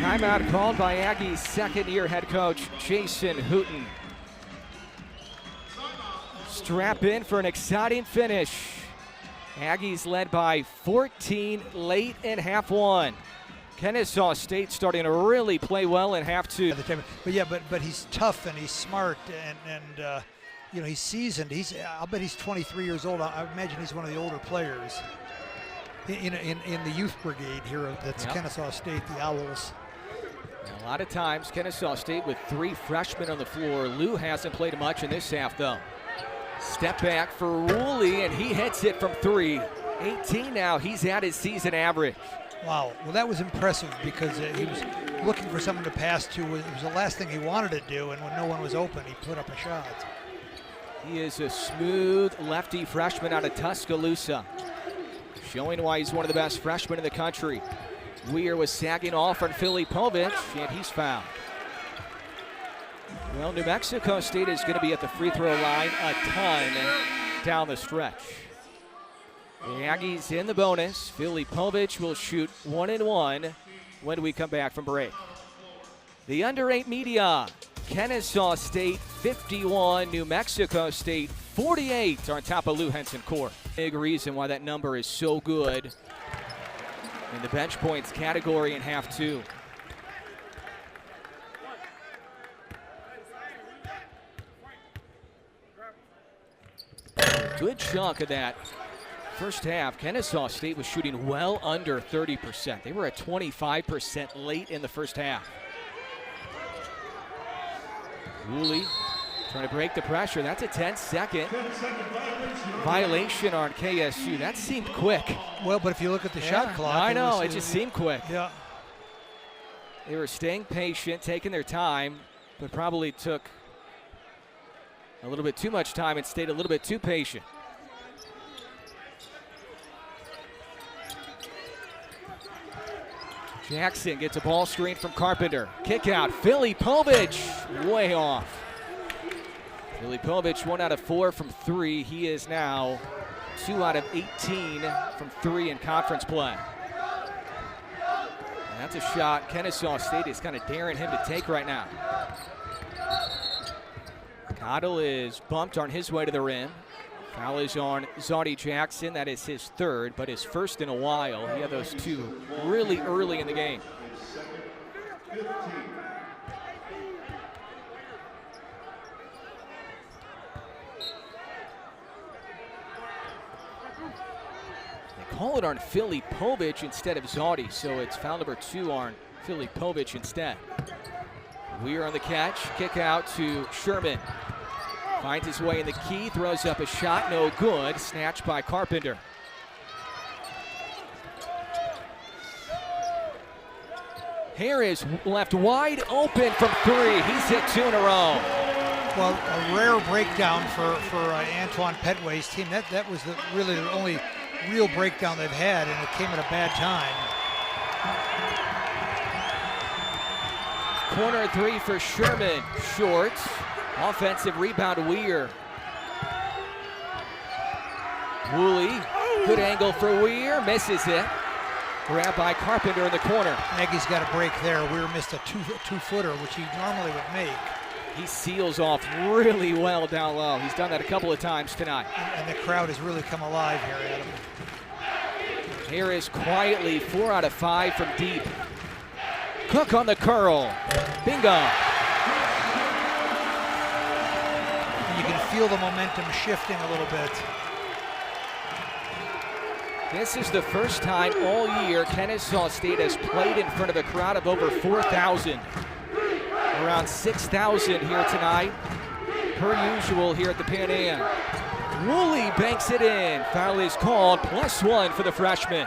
Speaker 1: Timeout called by Aggies second-year head coach Jason Hooten. Strap in for an exciting finish. Aggies led by 14 late in half 1. Kennesaw State starting to really play well in half 2.
Speaker 2: But yeah, but he's tough and he's smart and you know, he's seasoned. I'll bet he's 23 years old. I imagine he's one of the older players in the youth brigade here. That's
Speaker 1: yep.
Speaker 2: Kennesaw State, the Owls.
Speaker 1: A lot of times Kennesaw State with 3 freshmen on the floor. Lou hasn't played much in this half though. Step back for Woolley and he hits it from 3. 18 now. He's at his season average.
Speaker 2: Wow, well that was impressive because he was looking for someone to pass to. It was the last thing he wanted to do, and when no one was open, he put up a shot.
Speaker 1: He is a smooth lefty freshman out of Tuscaloosa, showing why he's one of the best freshmen in the country. Weir was sagging off on Filipovic, and he's fouled. Well, New Mexico State is going to be at the free throw line a ton down the stretch. The Aggies in the bonus. Filipovic will shoot 1 and 1 when we come back from break. The under 8 media. Kennesaw State 51, New Mexico State 48 on top of Lou Henson Court. Big reason why that number is so good in the bench points category in half 2. Good chunk of that first half. Kennesaw State was shooting well under 30%. They were at 25% late in the first half. Woolley trying to break the pressure. That's a 10-second violation on KSU. That seemed quick.
Speaker 2: Well, but if you look at the shot clock.
Speaker 1: I know, it just seemed quick.
Speaker 2: Yeah.
Speaker 1: They were staying patient, taking their time, but probably took a little bit too much time and stayed a little bit too patient. Jackson gets a ball screen from Carpenter. Kick out, Filipovic, way off. Filipovic 1 out of 4 from 3. He is now 2 out of 18 from 3 in conference play. And that's a shot Kennesaw State is kind of daring him to take right now. Cottle is bumped on his way to the rim. Foul is on Zoddy Jackson. That is his 3rd, but his 1st in a while. He had those 2 really early in the game. They call it on Filipovic instead of Zoddy, so it's foul number 2 on Filipovic instead. Weir on the catch. Kick out to Sherman. Finds his way in the key, throws up a shot, no good. Snatched by Carpenter. Harris left wide open from 3. He's hit 2 in a row.
Speaker 2: Well, a rare breakdown for Antoine Petway's team. That was really the only real breakdown they've had, and it came at a bad time.
Speaker 1: Corner 3 for Sherman, short. Offensive rebound, Weir. Woolley, good angle for Weir, misses it. Grabbed by Carpenter in the corner.
Speaker 2: Aggies got a break there. Weir missed a two-footer, which he normally would make.
Speaker 1: He seals off really well down low. He's done that a couple of times tonight.
Speaker 2: And the crowd has really come alive here, Adam.
Speaker 1: Harris quietly 4 out of 5 from deep. Cook on the curl. Bingo.
Speaker 2: You can feel the momentum shifting a little bit.
Speaker 1: This is the first time all year Kennesaw State has played in front of a crowd of over 4,000. Around 6,000 here tonight, per usual here at the Pan Am. Woolley banks it in. Foul is called, +1 for the freshman.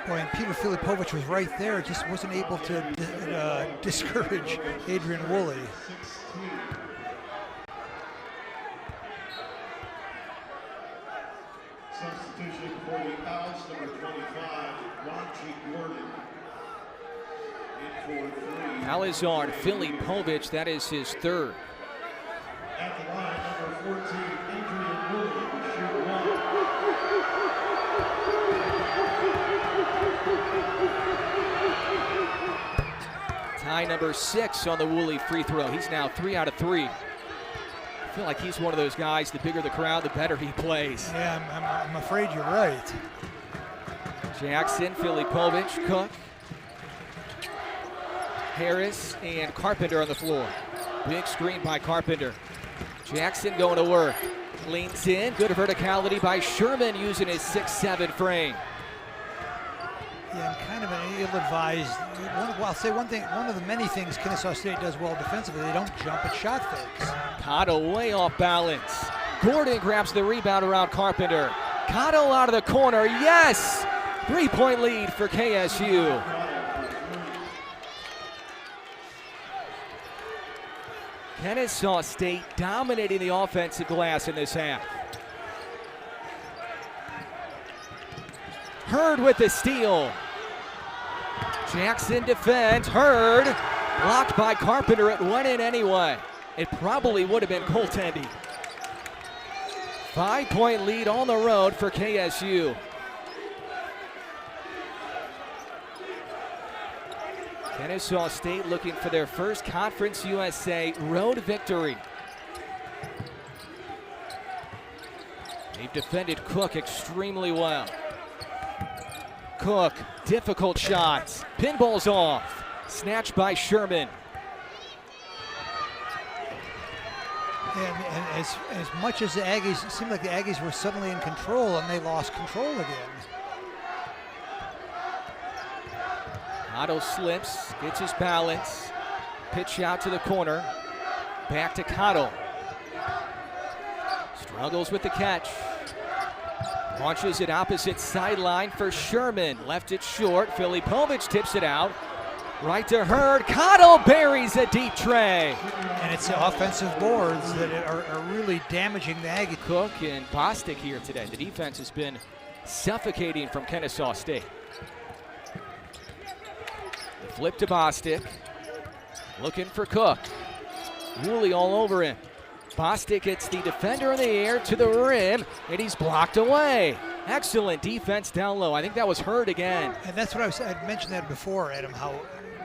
Speaker 2: Boy, and Peter Filipovich was right there, just wasn't able to discourage Adrian Woolley.
Speaker 3: Substitution for the Owls, number 25, Ronchi Gordon. In for 3.
Speaker 1: Alizard Filipovich, that is his third.
Speaker 3: At the line, number 14, Adrian Woolley, will shoot 1.
Speaker 1: Tie number 6 on the Woolley free throw. He's now 3 out of 3. I feel like he's one of those guys, the bigger the crowd, the better he plays.
Speaker 2: Yeah, I'm afraid you're right.
Speaker 1: Jackson, Filipovich, Cook, Harris, and Carpenter on the floor. Big screen by Carpenter. Jackson going to work. Leans in, good verticality by Sherman using his 6'7" frame.
Speaker 2: Yeah, and kind of an ill-advised, I'll say one thing, one of the many things Kennesaw State does well defensively, they don't jump at shot fakes.
Speaker 1: Cotto way off balance. Gordon grabs the rebound around Carpenter. Cotto out of the corner, yes! 3-point lead for KSU. Kennesaw State dominating the offensive glass in this half. Hurd with the steal. Jackson defends. Hurd blocked by Carpenter. It went in anyway. It probably would have been goaltending. 5-point lead on the road for KSU. Kennesaw State looking for their first Conference USA road victory. They've defended Cook extremely well. Cook, difficult shots. Pinball's off. Snatched by Sherman.
Speaker 2: And as much as the Aggies, it seemed like the Aggies were suddenly in control, and they lost control again.
Speaker 1: Otto slips, gets his balance. Pitch out to the corner. Back to Cotto. Struggles with the catch. Launches it opposite sideline for Sherman. Left it short. Filipovich tips it out. Right to Hurd. Cotto buries a deep tray.
Speaker 2: And it's the offensive boards that are really damaging the Aggies.
Speaker 1: Cook and Bostic here today. The defense has been suffocating from Kennesaw State. Flip to Bostic. Looking for Cook. Woolley all over him. Bostic gets the defender in the air to the rim, and he's blocked away. Excellent defense down low. I think that was Hurd again.
Speaker 2: And that's what I'd mentioned that before, Adam, how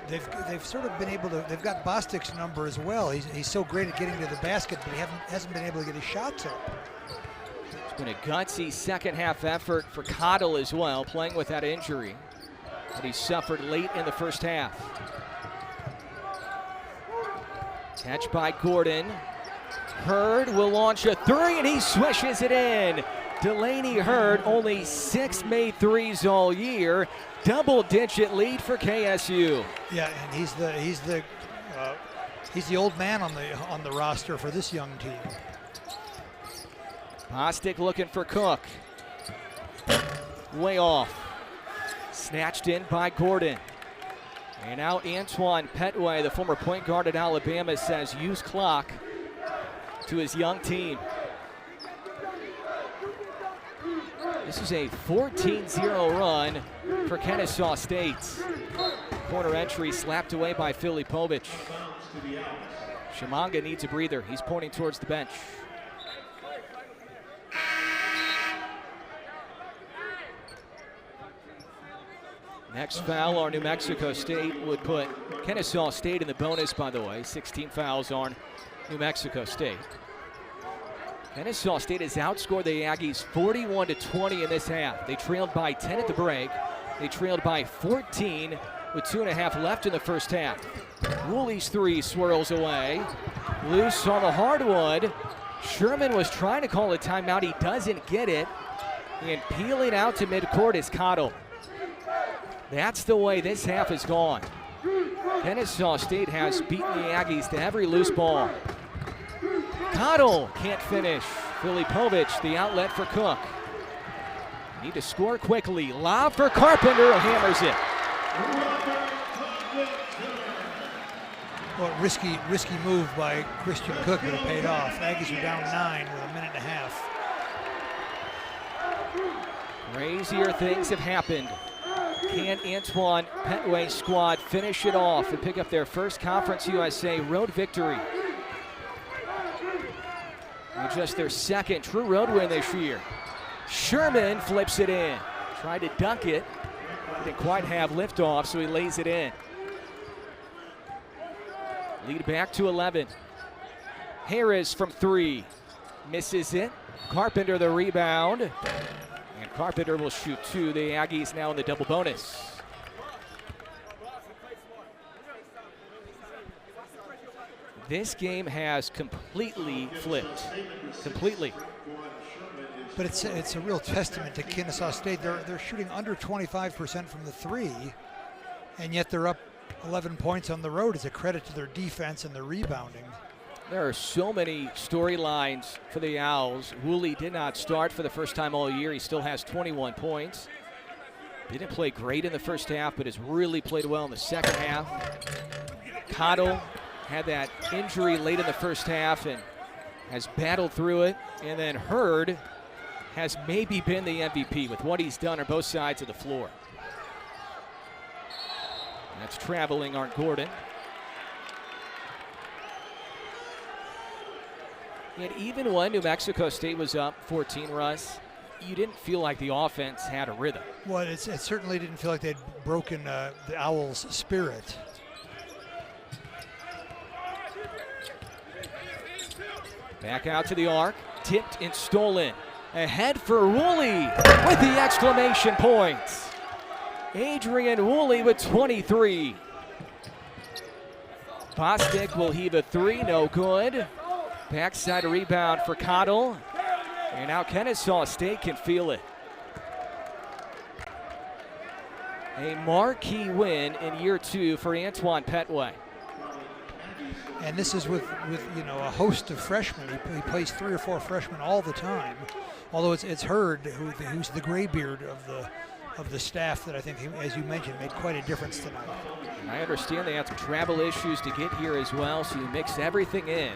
Speaker 2: they've sort of been able to, they've got Bostic's number as well. He's so great at getting to the basket, but he hasn't been able to get his shots up.
Speaker 1: It's been a gutsy second half effort for Cottle as well, playing with that injury that he suffered late in the first half. Catch by Gordon. Hurd will launch a three, and he swishes it in. Delaney Hurd, only 6 made threes all year. Double-digit lead for KSU.
Speaker 2: Yeah, and he's the old man on the roster for this young team.
Speaker 1: Bostic looking for Cook. Way off. Snatched in by Gordon. And now Antoine Petway, the former point guard at Alabama, says use clock to his young team. This is a 14-0 run for Kennesaw State. Corner entry slapped away by Filipovich. Shimanga needs a breather. He's pointing towards the bench. Next foul on New Mexico State would put Kennesaw State in the bonus, by the way. 16 fouls on New Mexico State. Kennesaw State has outscored the Aggies 41-20 in this half. They trailed by 10 at the break. They trailed by 14 with 2.5 left in the first half. Woolley's three swirls away. Loose on the hardwood. Sherman was trying to call a timeout. He doesn't get it. And peeling out to midcourt is Cottle. That's the way this half has gone. Kennesaw State has beaten the Aggies to every loose ball. Cottle can't finish. Filipovic, the outlet for Cook. Need to score quickly. Lob for Carpenter, who hammers it.
Speaker 2: Well, risky move by Christian Cook, but it paid off. Aggies are down 9 with a minute and a half.
Speaker 1: Crazier things have happened. Can Antoine Petway's squad finish it off and pick up their first Conference USA road victory? And just their second true road win this year. Sherman flips it in. Tried to dunk it. Didn't quite have liftoff, so he lays it in. Lead back to 11. Harris from 3. Misses it. Carpenter the rebound. And Carpenter will shoot 2. The Aggies now in the double bonus. This game has completely flipped. Completely.
Speaker 2: But it's a real testament to Kennesaw State. They're shooting under 25% from the 3, and yet they're up 11 points on the road. It's a credit to their defense and their rebounding.
Speaker 1: There are so many storylines for the Owls. Woolley did not start for the first time all year. He still has 21 points. Didn't play great in the first half, but has really played well in the second half. Cottle had that injury late in the first half and has battled through it. And then Hurd has maybe been the MVP with what he's done on both sides of the floor. That's traveling Art Gordon. And even when New Mexico State was up 14, Russ, you didn't feel like the offense had a rhythm.
Speaker 2: Well, it certainly didn't feel like they'd broken the Owls' spirit.
Speaker 1: Back out to the arc, tipped and stolen. Ahead for Woolley with the exclamation points. Adrian Woolley with 23. Bostic will heave a 3, no good. Backside rebound for Cottle. And now Kennesaw State can feel it. A marquee win in year 2 for Antoine Petway.
Speaker 2: And this is with a host of freshmen. He plays 3 or 4 freshmen all the time. Although it's Hurd who's the graybeard of the staff that I think, as you mentioned, made quite a difference tonight.
Speaker 1: I understand they had some travel issues to get here as well, so you mix everything in.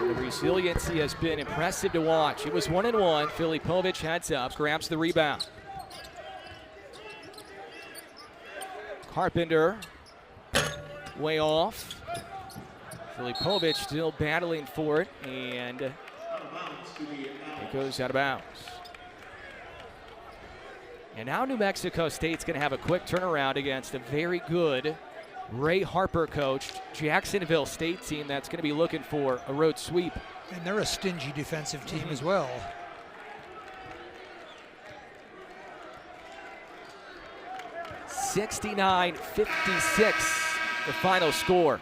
Speaker 1: And the resiliency has been impressive to watch. It was 1-1. Filipovic heads up, grabs the rebound. Carpenter way off. Filipovic still battling for it, and it goes out of bounds. And now New Mexico State's going to have a quick turnaround against a very good Ray Harper coached Jacksonville State team that's going to be looking for a road sweep.
Speaker 2: And they're a stingy defensive team as well.
Speaker 1: 69-56, the final score.